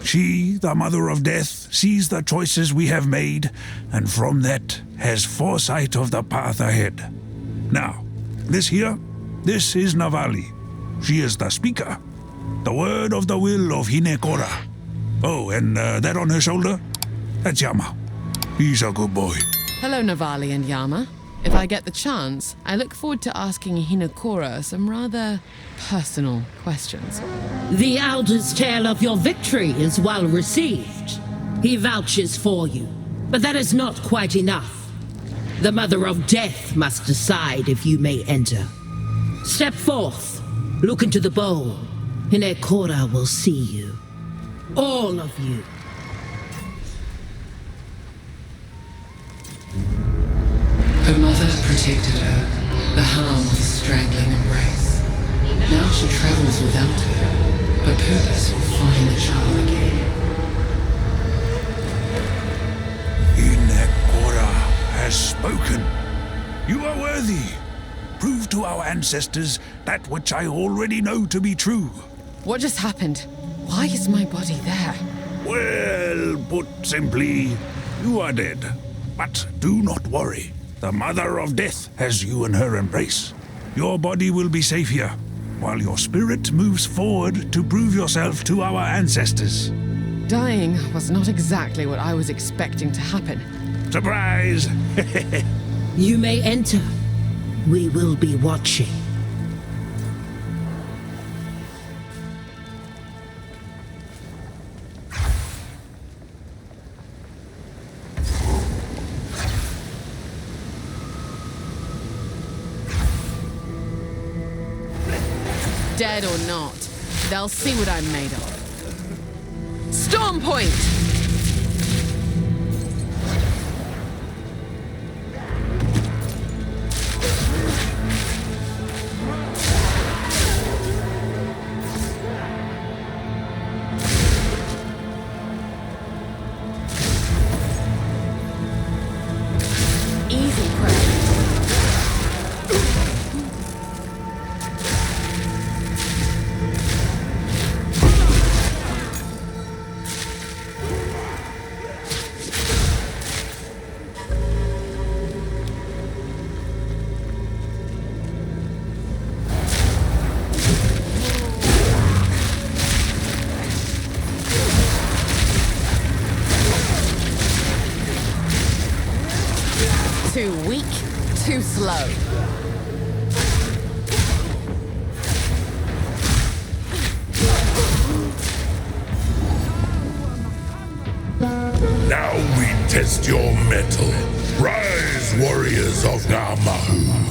She, the Mother of Death, sees the choices we have made, and from that has foresight of the path ahead. Now, this is Navali. She is the speaker. The word of the will of Hinekora. Oh, and that on her shoulder? That's Yama. He's a good boy. Hello, Navali and Yama. If I get the chance, I look forward to asking Hinekora some rather personal questions. The Elder's tale of your victory is well received. He vouches for you, but that is not quite enough. The Mother of Death must decide if you may enter. Step forth, look into the bowl. Hinekora will see you. All of you. Her mother protected her, the harmless, strangling embrace. Now she travels without her, but purpose will find the child again. Hinekora has spoken. You are worthy. Prove to our ancestors that which I already know to be true. What just happened? Why is my body there? Well, put simply, you are dead. But do not worry. The Mother of Death has you in her embrace. Your body will be safe here, while your spirit moves forward to prove yourself to our ancestors. Dying was not exactly what I was expecting to happen. Surprise! You may enter. We will be watching. Dead or not, they'll see what I'm made of. Storm Point! Easy prey. Too weak, too slow. Now we test your mettle. Rise, warriors of Namahu.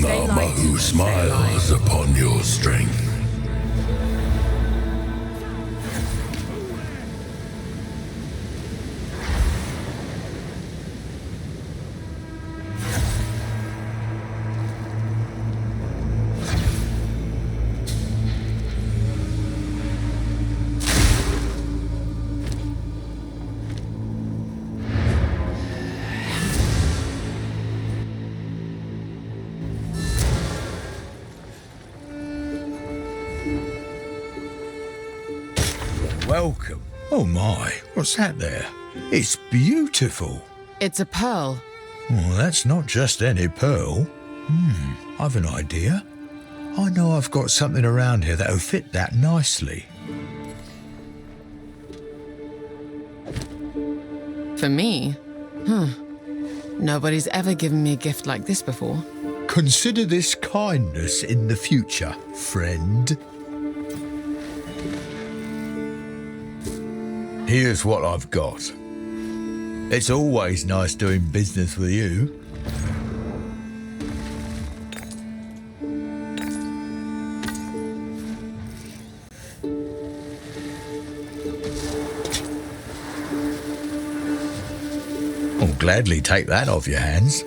Namahu smiles upon your strength. Welcome. Oh my, what's that there? It's beautiful. It's a pearl. Oh, that's not just any pearl. I've an idea. I know I've got something around here that'll fit that nicely. For me? Nobody's ever given me a gift like this before. Consider this kindness in the future, friend. Here's what I've got. It's always nice doing business with you. I'll gladly take that off your hands.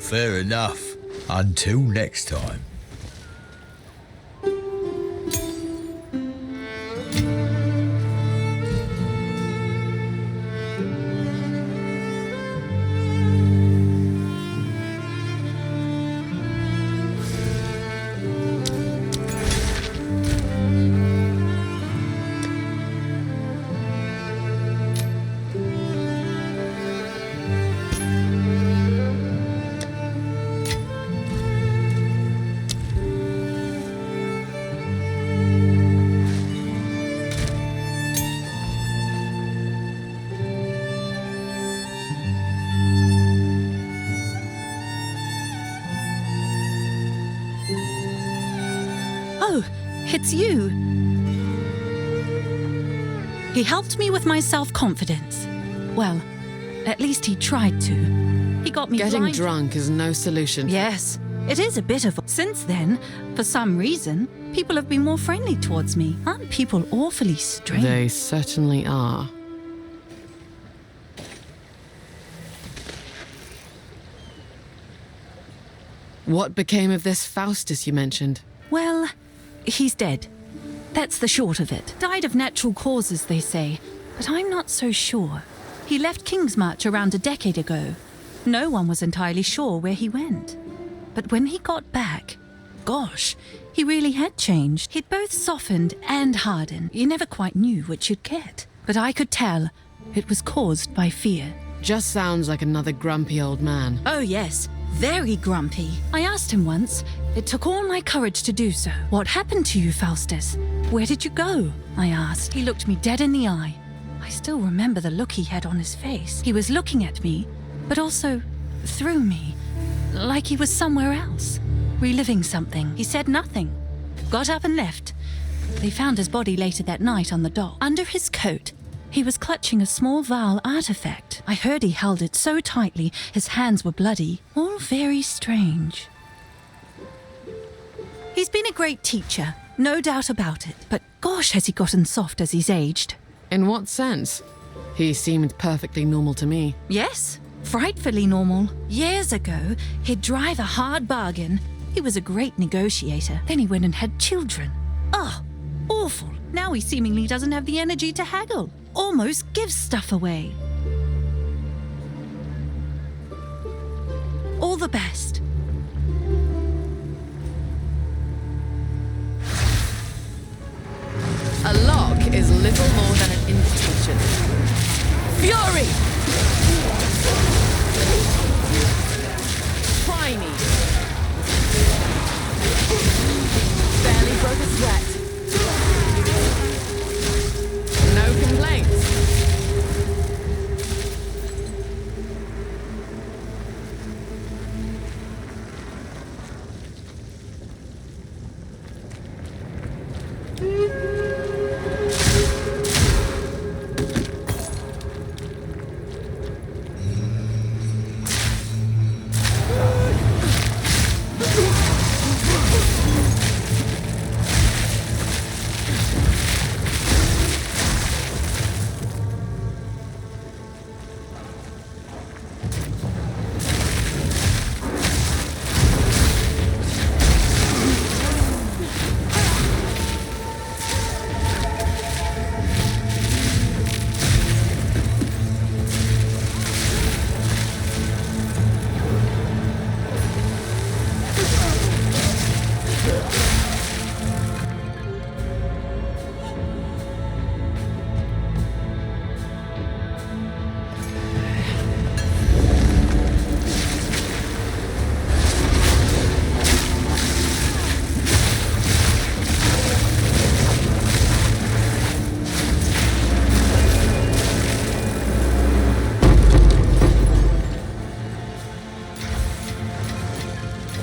Fair enough. Until next time. it's you. He helped me with my self-confidence. Well, at least he tried to. He got me Getting drunk is no solution. Yes, it is a bit of... Since then, for some reason, people have been more friendly towards me. Aren't people awfully strange? They certainly are. What became of this Faustus you mentioned? Well, he's dead. That's the short of it. Died of natural causes, they say, but I'm not so sure. He left Kingsmarch around a decade ago. No one was entirely sure where he went. But when he got back, gosh, he really had changed. He'd both softened and hardened. You never quite knew which you'd get. But I could tell it was caused by fear. Just sounds like another grumpy old man. Oh yes, very grumpy. I asked him once. It took all my courage to do so. What happened to you, Faustus? Where did you go? I asked. He looked me dead in the eye. I still remember the look he had on his face. He was looking at me, but also through me, like he was somewhere else, reliving something. He said nothing, got up and left. They found his body later that night on the dock. Under his coat, he was clutching a small vial artifact. I heard he held it so tightly, his hands were bloody. All very strange. He's been a great teacher, no doubt about it. But gosh, has he gotten soft as he's aged. In what sense? He seemed perfectly normal to me. Yes, frightfully normal. Years ago, he'd drive a hard bargain. He was a great negotiator. Then he went and had children. Oh, awful. Now he seemingly doesn't have the energy to haggle. Almost gives stuff away. All the best. A lock is little more than an invitation. Fury! Try me. Barely broke a sweat. No complaints.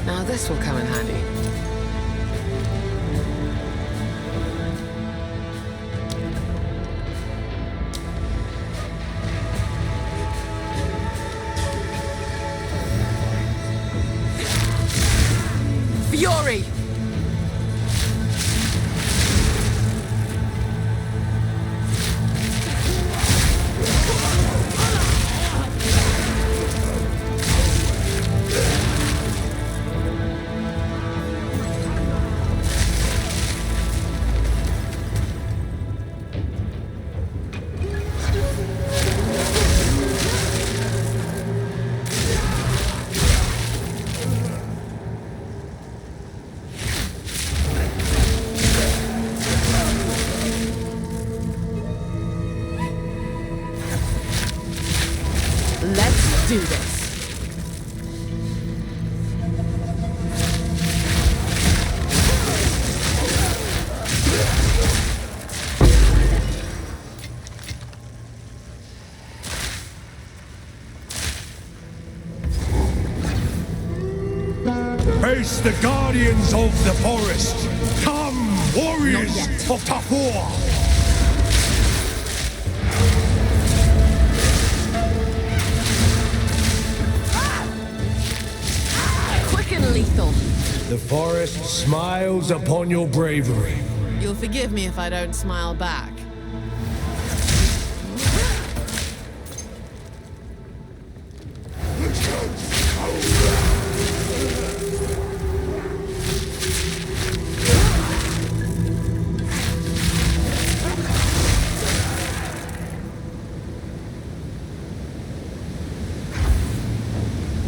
Now this will come in handy. Fury! Let's do this. Face the guardians of the forest. Come! Warriors of Tafur! Quick and lethal. The forest smiles upon your bravery. You'll forgive me if I don't smile back.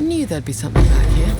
Knew there'd be something back here.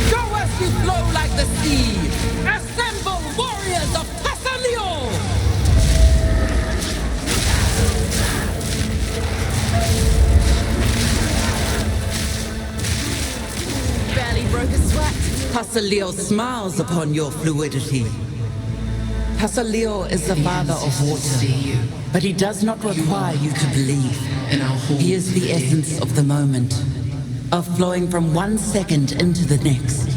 Go as you flow like the sea! Assemble warriors of Pasalio! Barely broke a sweat. Pasalio smiles upon your fluidity. Pasalio is the father of water, but he does not require you to believe. He is the essence of the moment, of flowing from one second into the next.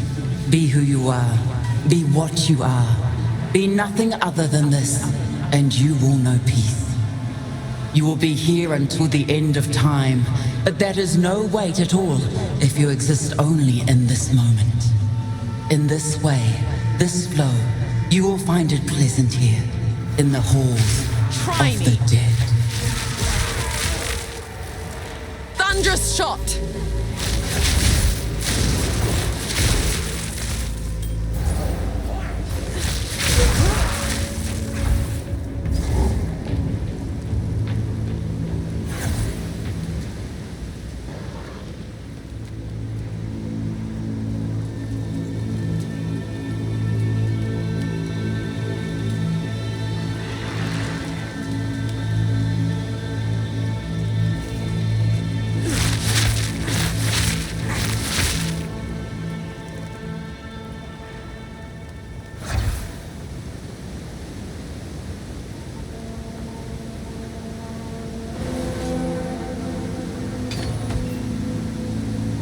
Be who you are. Be what you are. Be nothing other than this, and you will know peace. You will be here until the end of time, but that is no weight at all if you exist only in this moment. In this way, this flow, you will find it pleasant here, in the halls of the dead. Thunderous shot!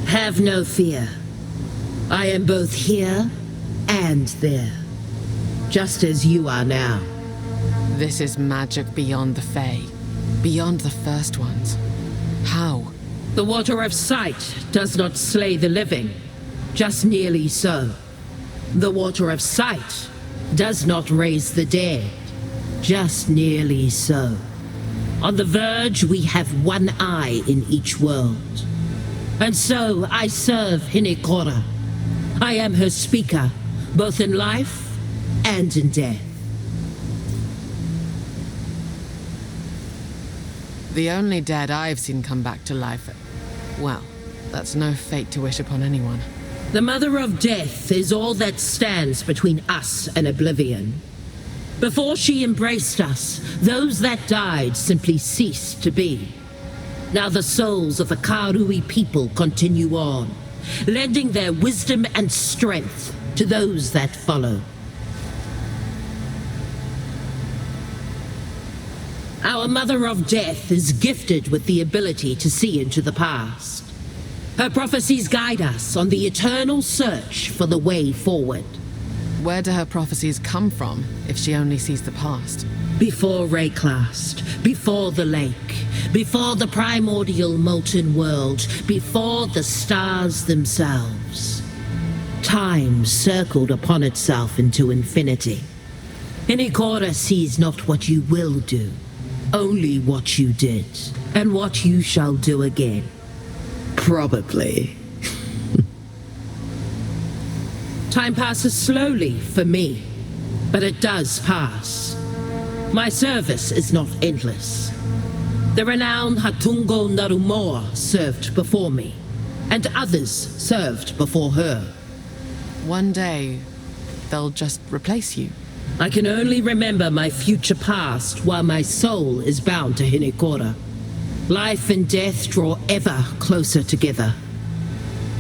Have no fear. I am both here and there, just as you are now. This is magic beyond the Fae, beyond the first ones. How? The water of sight does not slay the living, just nearly so. The water of sight does not raise the dead, just nearly so. On the verge, we have one eye in each world. And so I serve Hinekora. I am her speaker, both in life and in death. The only dead I've seen come back to life. Well, that's no fate to wish upon anyone. The Mother of Death is all that stands between us and oblivion. Before she embraced us, those that died simply ceased to be. Now the souls of the Karui people continue on, lending their wisdom and strength to those that follow. Our Mother of Death is gifted with the ability to see into the past. Her prophecies guide us on the eternal search for the way forward. Where do her prophecies come from, if she only sees the past? Before Rayclast, before the lake, before the primordial molten world, before the stars themselves. Time circled upon itself into infinity. Hinekora sees not what you will do, only what you did, and what you shall do again. Probably. Time passes slowly for me, but it does pass. My service is not endless. The renowned Hatungo Narumoa served before me, and others served before her. One day, they'll just replace you. I can only remember my future past while my soul is bound to Hinekora. Life and death draw ever closer together,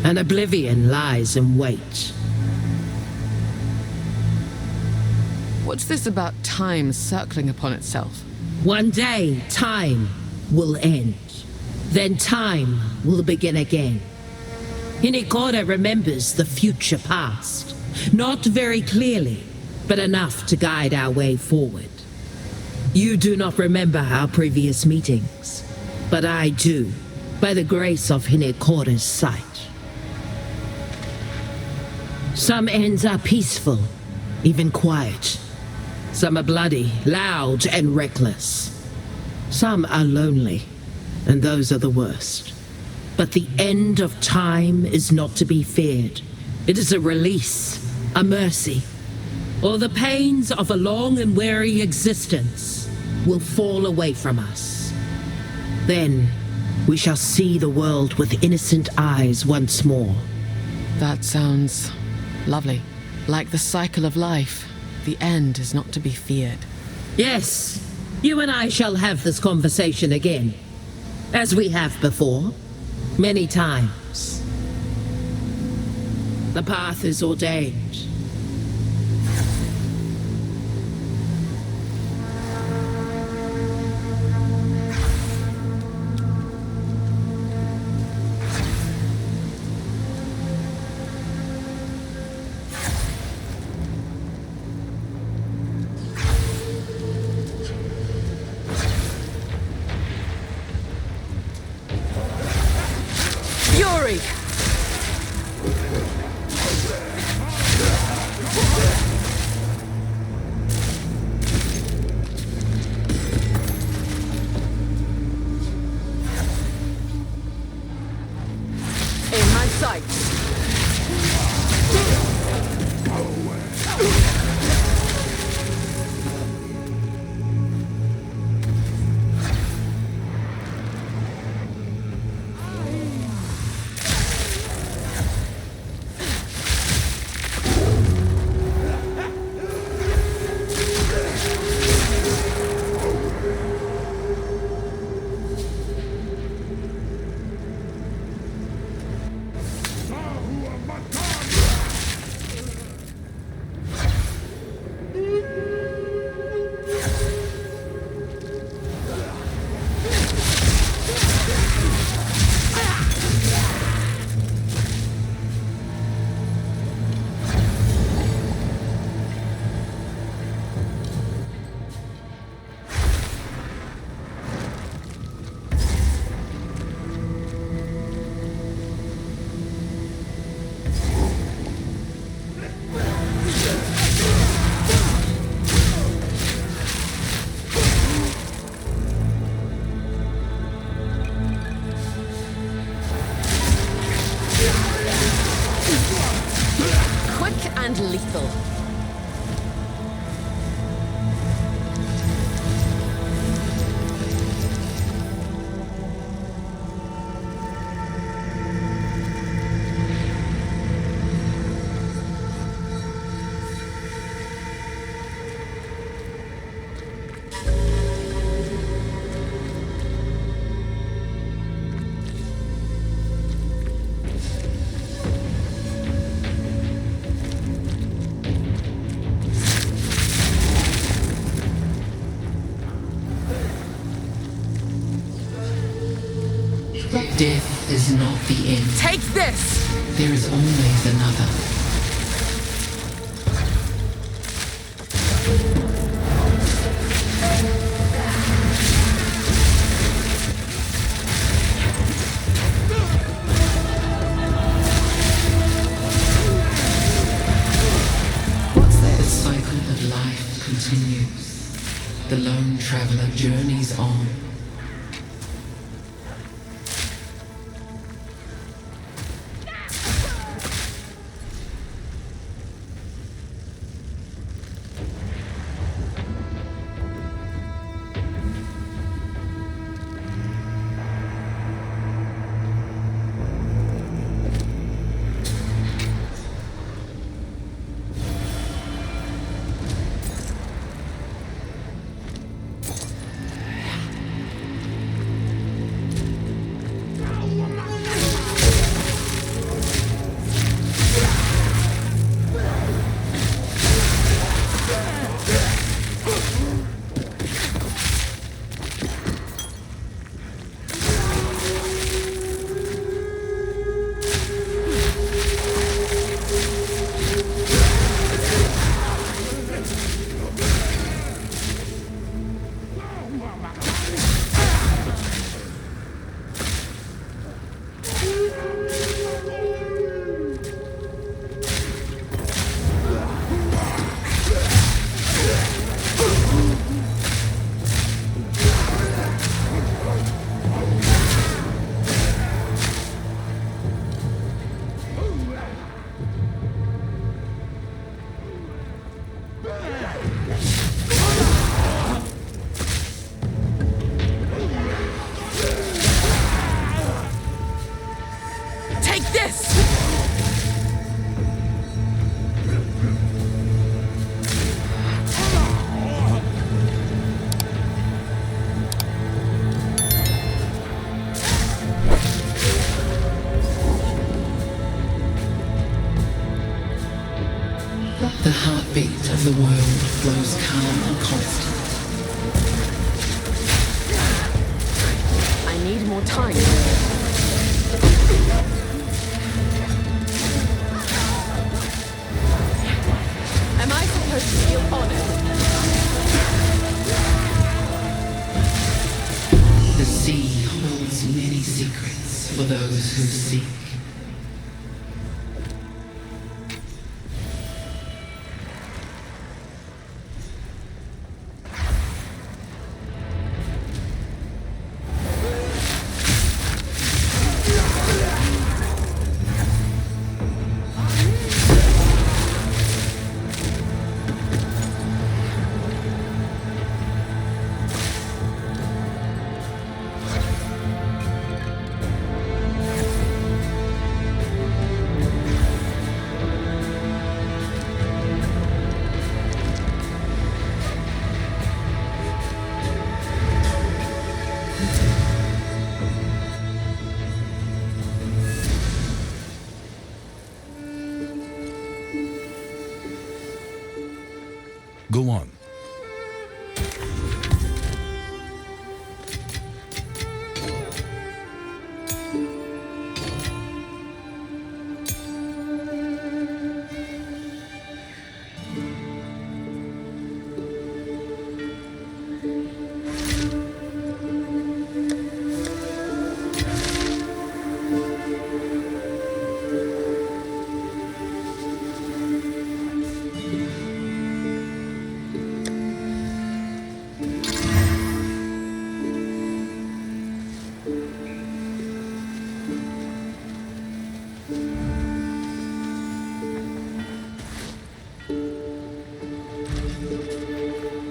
and oblivion lies in wait. What's this about time circling upon itself? One day, time will end. Then time will begin again. Hinekora remembers the future past. Not very clearly, but enough to guide our way forward. You do not remember our previous meetings, but I do, by the grace of Hinekora's sight. Some ends are peaceful, even quiet. Some are bloody, loud, and reckless. Some are lonely, and those are the worst. But the end of time is not to be feared. It is a release, a mercy. All the pains of a long and weary existence will fall away from us. Then we shall see the world with innocent eyes once more. That sounds lovely. Like the cycle of life, the end is not to be feared. Yes, you and I shall have this conversation again, as we have before. Many times. The path is ordained. Fury! In my sight. And lethal. Death is not the end. Take this! There is always another. carries on. The heartbeat of the world flows calm and constant. I need more time. Am I supposed to feel honored? The sea holds many secrets for those who seek. Go on.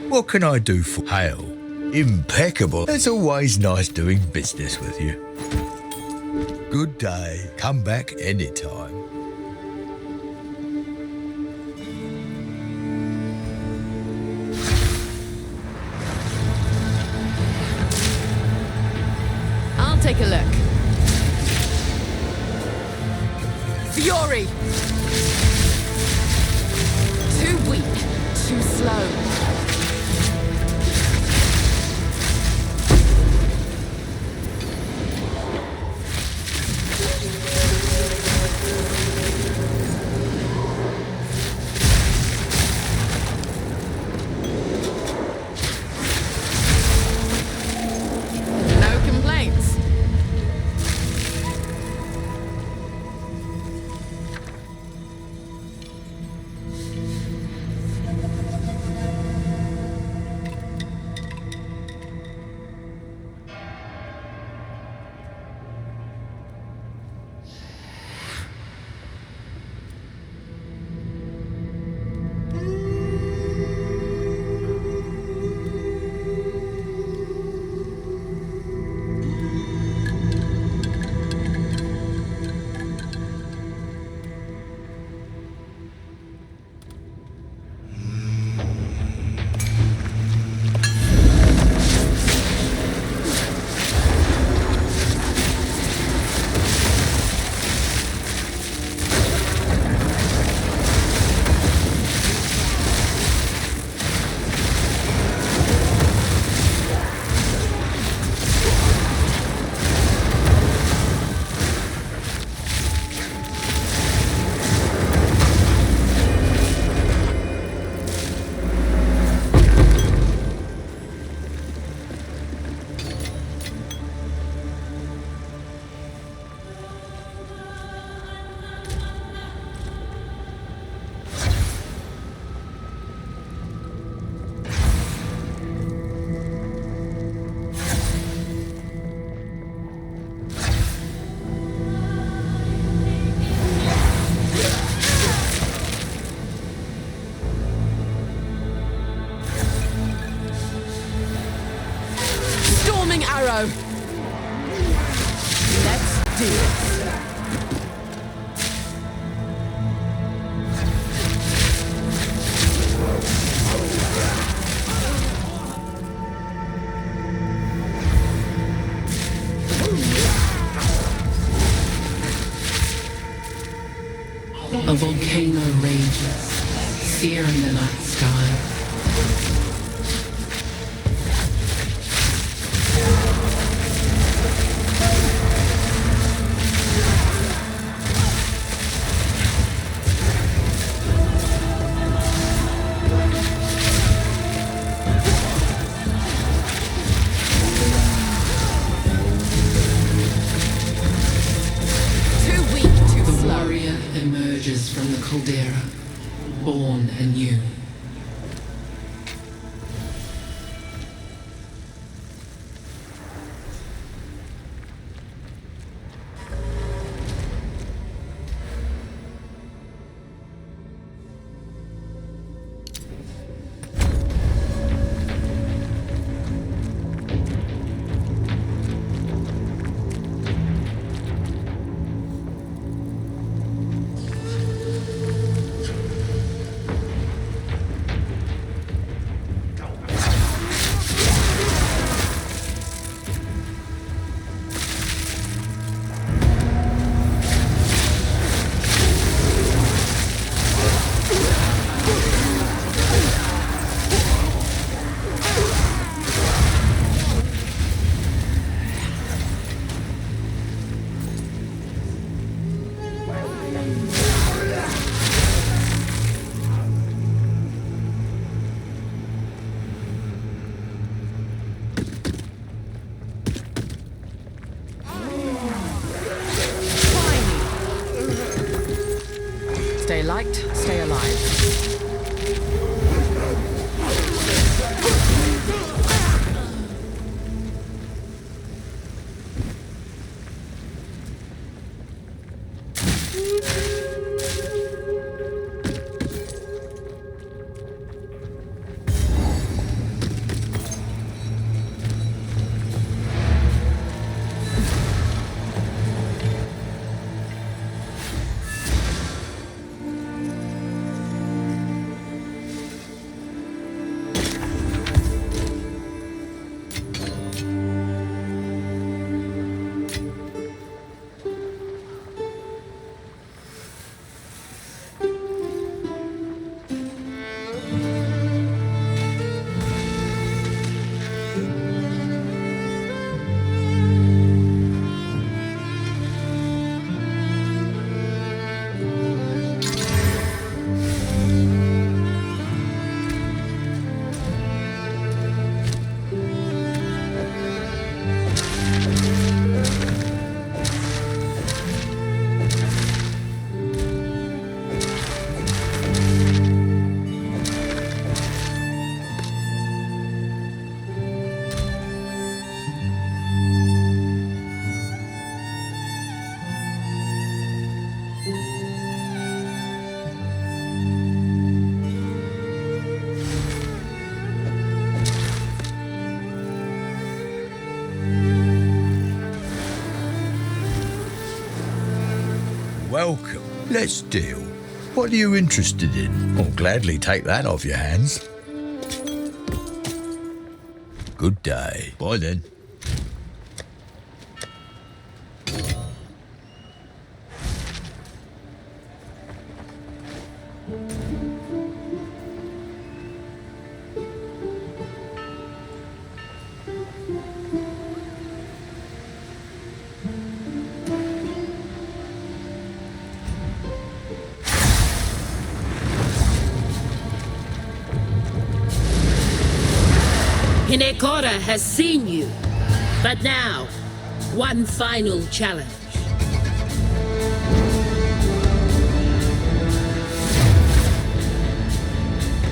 What can I do for Hale? Impeccable. It's always nice doing business with you. Good day. Come back anytime. I'll take a look. Fury! Too weak, too slow. arrow. Let's do this. A volcano rages, searing the night sky. Emerges from the caldera, born anew. Stay light, stay alive. Welcome. Let's deal. What are you interested in? I'll gladly take that off your hands. Good day. Bye then. Hinekora has seen you. But now, one final challenge.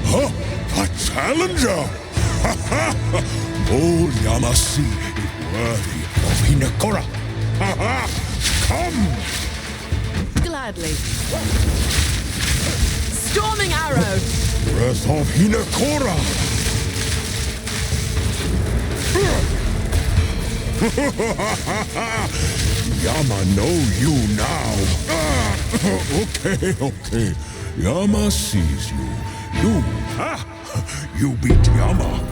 Huh? A challenger? Ha ha! Old Yamasi is worthy of Hinekora. Ha ha! Come! Gladly. Storming arrow! Breath of Hinekora! Yama know you now. Okay. Yama sees you. You beat Yama.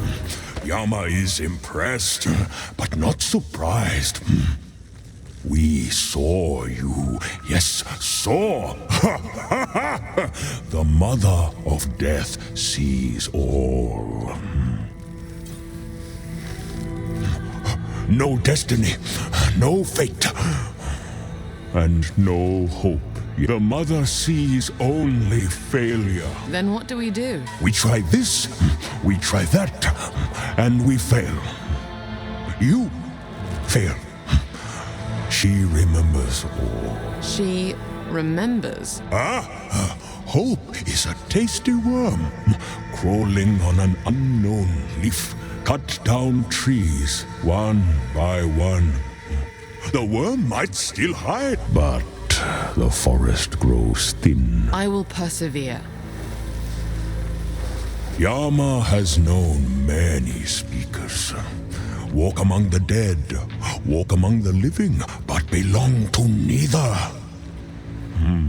Yama is impressed, but not surprised. We saw you. Yes, saw. The Mother of Death sees all. No destiny, no fate, and no hope. The Mother sees only failure. Then what do we do? We try this, we try that, and we fail. You fail. She remembers all. She remembers? Hope is a tasty worm, crawling on an unknown leaf. Cut down trees, one by one. The worm might still hide, but the forest grows thin. I will persevere. Yama has known many speakers. Walk among the dead, walk among the living, but belong to neither.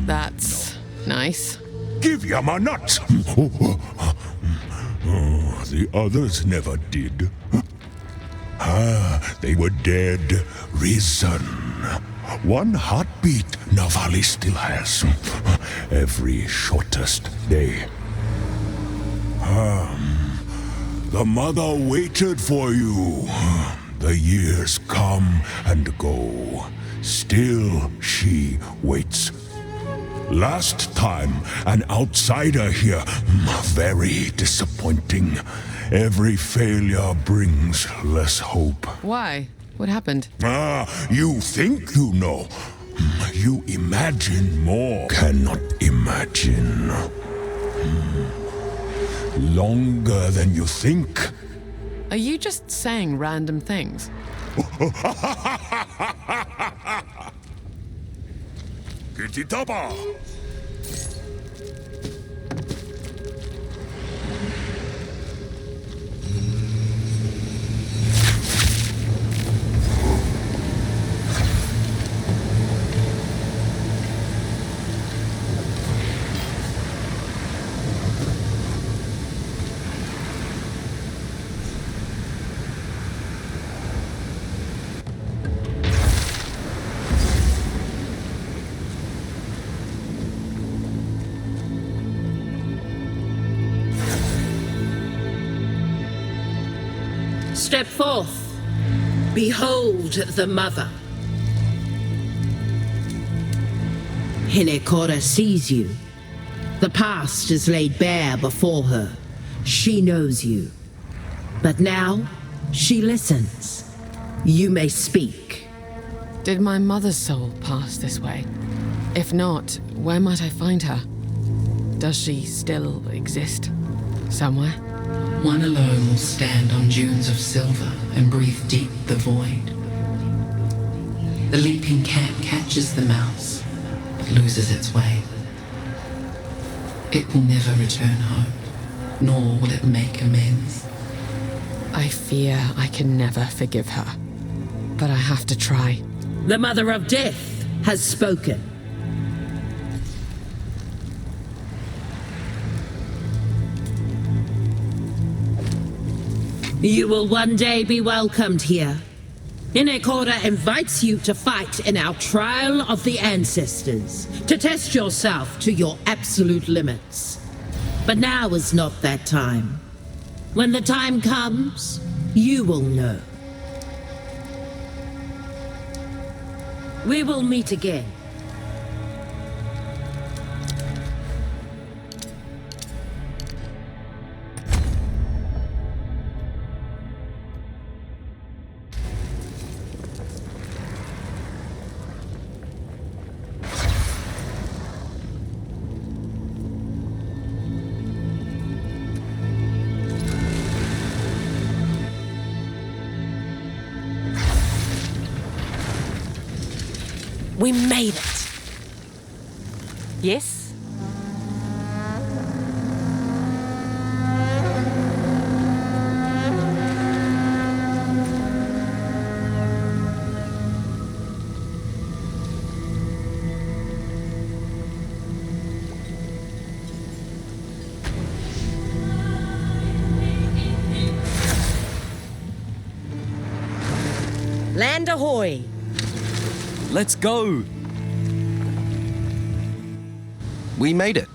That's nice. Give Yama nuts! The others never did. They were dead, risen. One heartbeat Navali still has. Every shortest day. The Mother waited for you. The years come and go. Still she waits. Last time, an outsider here. Very disappointing. Every failure brings less hope. Why? What happened? You think you know. You imagine more. Cannot imagine. Longer than you think. Are you just saying random things? Kititaba! Step forth. Behold the Mother. Hinekora sees you. The past is laid bare before her. She knows you. But now, she listens. You may speak. Did my mother's soul pass this way? If not, where might I find her? Does she still exist? Somewhere? One alone will stand on dunes of silver and breathe deep the void. The leaping cat catches the mouse, but loses its way. It will never return home, nor will it make amends. I fear I can never forgive her, but I have to try. The Mother of Death has spoken. You will one day be welcomed here. Hinekora invites you to fight in our trial of the ancestors, to test yourself to your absolute limits. But now is not that time. When the time comes, you will know. We will meet again. We made it. Yes? and ahoy! Let's go! We made it.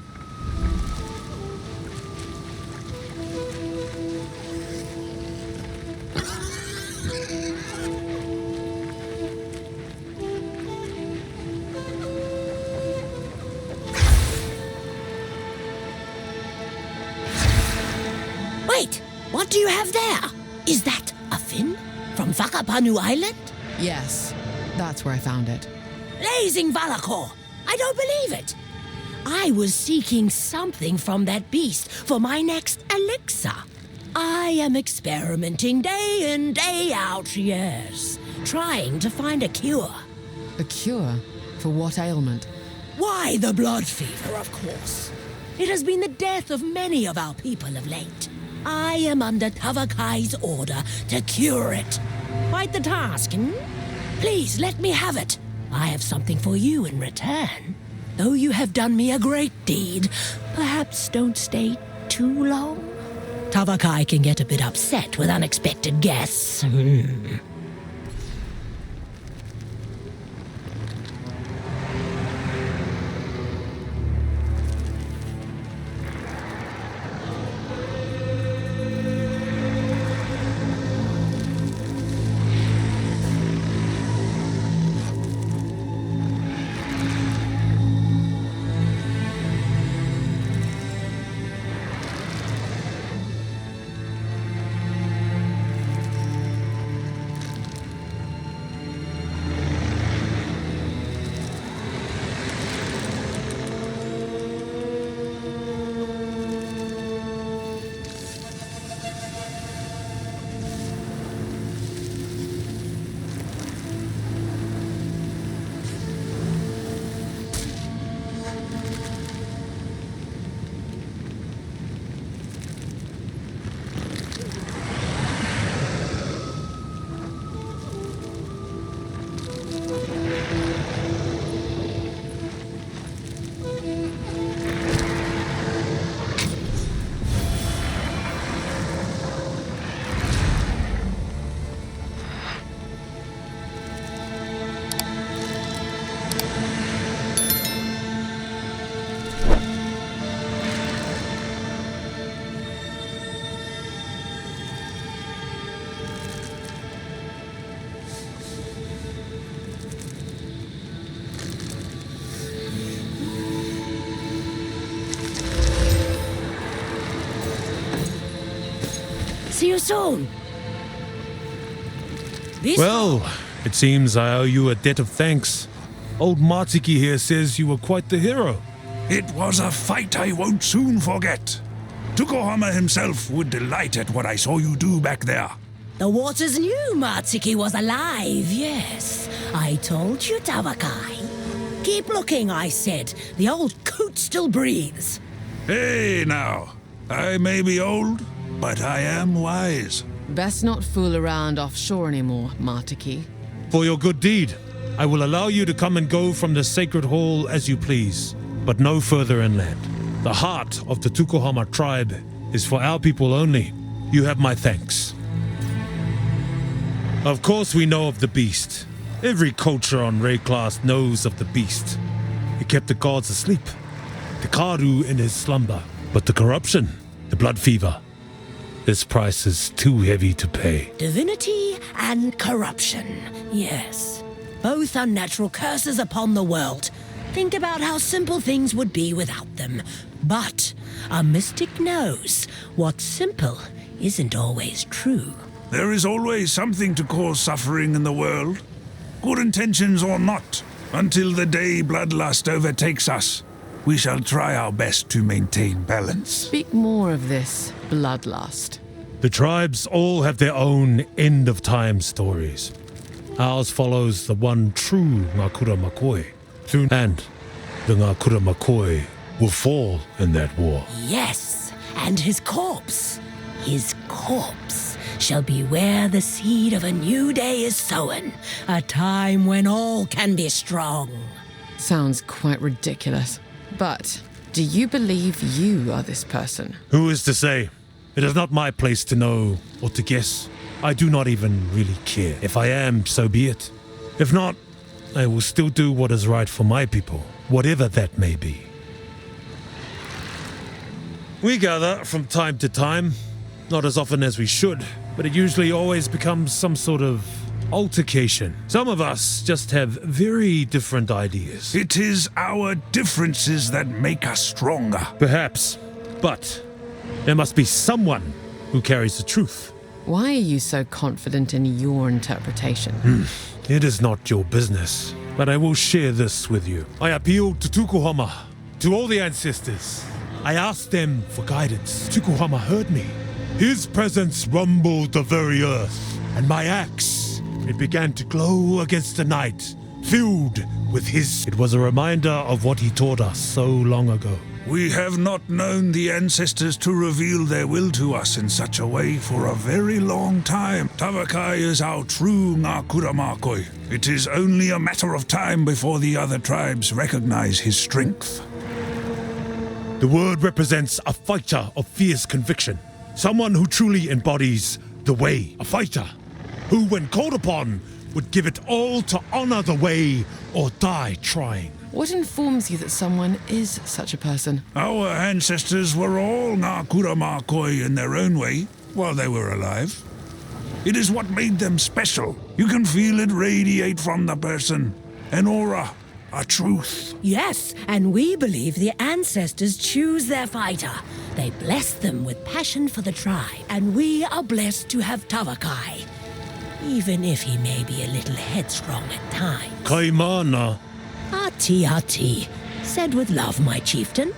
Wait, what do you have there? Is that a fin from Whakapanu Island? Yes, that's where I found it. Blazing Valakor! I don't believe it! I was seeking something from that beast for my next elixir. I am experimenting day in, day out, yes, trying to find a cure. A cure? For what ailment? Why, the blood fever, of course. It has been the death of many of our people of late. I am under Tavakai's order to cure it. Quite the task, hmm? Please, let me have it. I have something for you in return. Though you have done me a great deed, perhaps don't stay too long. Tavakai can get a bit upset with unexpected guests. See you soon. Well, it seems I owe you a debt of thanks. Old Matiki here says you were quite the hero. It was a fight I won't soon forget. Tukohama himself would delight at what I saw you do back there. The waters knew Matiki was alive, yes. I told you, Tavakai. Keep looking, I said. The old coot still breathes. Hey, now. I may be old, but I am wise. Best not fool around offshore anymore, Matiki. For your good deed, I will allow you to come and go from the sacred hall as you please, but no further inland. The heart of the Tukohama tribe is for our people only. You have my thanks. Of course we know of the beast. Every culture on Ray class knows of the beast. It kept the gods asleep, the Karu in his slumber. But the corruption, the blood fever, this price is too heavy to pay. Divinity and corruption, yes. Both unnatural curses upon the world. Think about how simple things would be without them. But a mystic knows what's simple isn't always true. There is always something to cause suffering in the world, good intentions or not. Until the day bloodlust overtakes us, we shall try our best to maintain balance. Speak more of this bloodlust. The tribes all have their own end-of-time stories. Ours follows the one true Ngakura Makoi. And the Ngakura Makoi will fall in that war. Yes, and his corpse shall be where the seed of a new day is sown, a time when all can be strong. Sounds quite ridiculous. But do you believe you are this person? Who is to say? It is not my place to know or to guess. I do not even really care. If I am, so be it. If not, I will still do what is right for my people, whatever that may be. We gather from time to time, not as often as we should, but it usually always becomes some sort of altercation. Some of us just have very different ideas. It is our differences that make us stronger. Perhaps, but there must be someone who carries the truth. Why are you so confident in your interpretation? It is not your business, but I will share this with you. I appealed to Tukuhama, to all the ancestors. I asked them for guidance. Tukuhama heard me. His presence rumbled the very earth, and my axe, it began to glow against the night, filled with his... It was a reminder of what he taught us so long ago. We have not known the ancestors to reveal their will to us in such a way for a very long time. Tavakai is our true Ngakuramakoi. It is only a matter of time before the other tribes recognize his strength. The word represents a fighter of fierce conviction. Someone who truly embodies the way. A fighter who, when called upon, would give it all to honor the way or die trying. What informs you that someone is such a person? Our ancestors were all Ngakuramakoi in their own way while they were alive. It is what made them special. You can feel it radiate from the person. An aura, a truth. Yes, and we believe the ancestors choose their fighter. They bless them with passion for the tribe, and we are blessed to have Tavakai, even if he may be a little headstrong at times. Kaimana. Ati, said with love, my chieftain.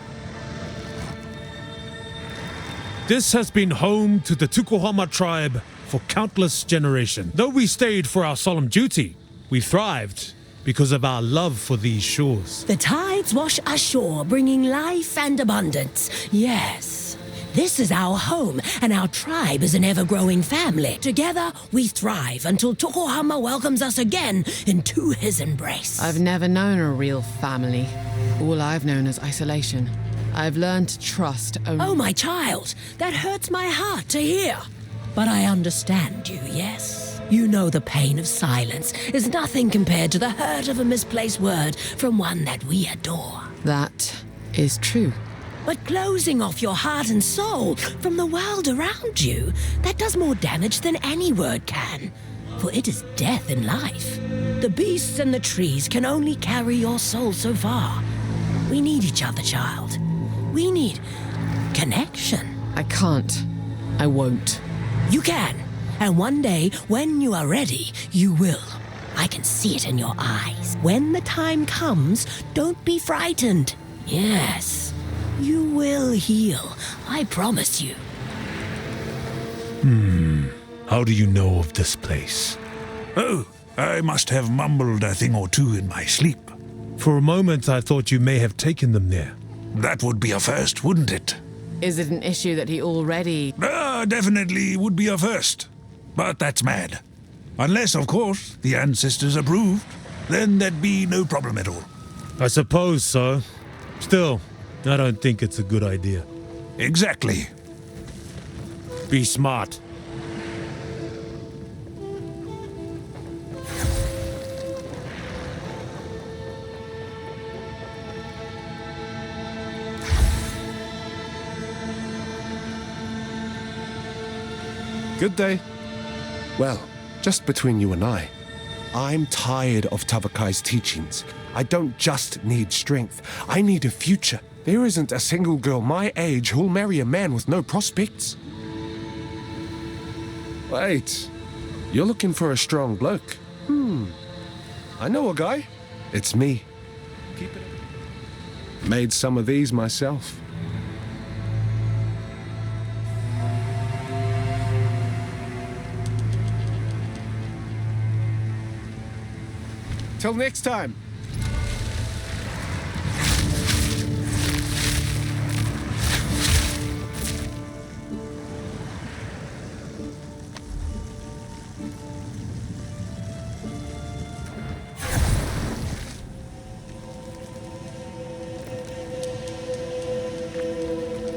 This has been home to the Tukuhama tribe for countless generations. Though we stayed for our solemn duty, we thrived because of our love for these shores. The tides wash ashore, bringing life and abundance. Yes. This is our home, and our tribe is an ever-growing family. Together, we thrive until Tokohama welcomes us again into his embrace. I've never known a real family. All I've known is isolation. I've learned to trust only... Oh, my child, that hurts my heart to hear. But I understand you, yes? You know the pain of silence is nothing compared to the hurt of a misplaced word from one that we adore. That is true. But closing off your heart and soul from the world around you, that does more damage than any word can. For it is death in life. The beasts and the trees can only carry your soul so far. We need each other, child. We need connection. I can't. I won't. You can. And one day, when you are ready, you will. I can see it in your eyes. When the time comes, don't be frightened. Yes. You will heal, I promise you. How do you know of this place? Oh, I must have mumbled a thing or two in my sleep. For a moment, I thought you may have taken them there. That would be a first, wouldn't it? Is it an issue that he already... Definitely would be a first. But that's mad. Unless, of course, the ancestors approved. Then there'd be no problem at all. I suppose so. Still, I don't think it's a good idea. Exactly. Be smart. Good day. Well, just between you and I, I'm tired of Tavakai's teachings. I don't just need strength. I need a future. There isn't a single girl my age who'll marry a man with no prospects. Wait, you're looking for a strong bloke? I know a guy. It's me. Keep it. Made some of these myself. Till next time.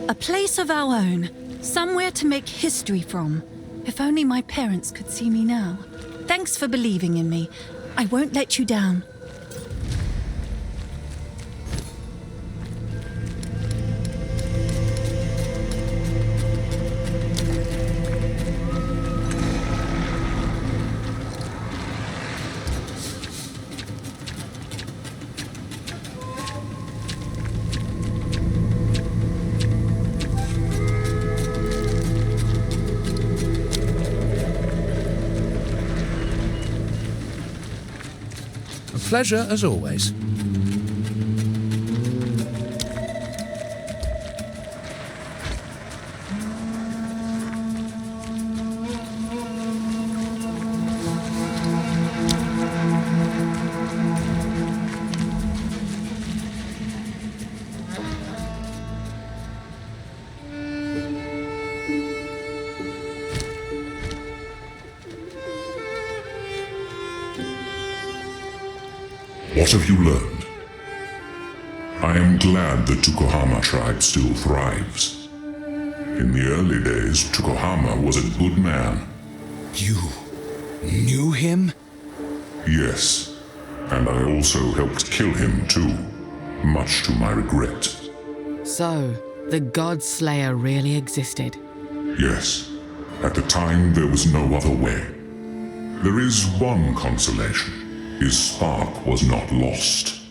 A place of our own, somewhere to make history from. If only my parents could see me now. Thanks for believing in me. I won't let you down. Pleasure as always. What have you learned? I am glad the Tukohama tribe still thrives. In the early days, Tukohama was a good man. You knew him? Yes, and I also helped kill him too, much to my regret. So, the God Slayer really existed? Yes, at the time there was no other way. There is one consolation. His spark was not lost.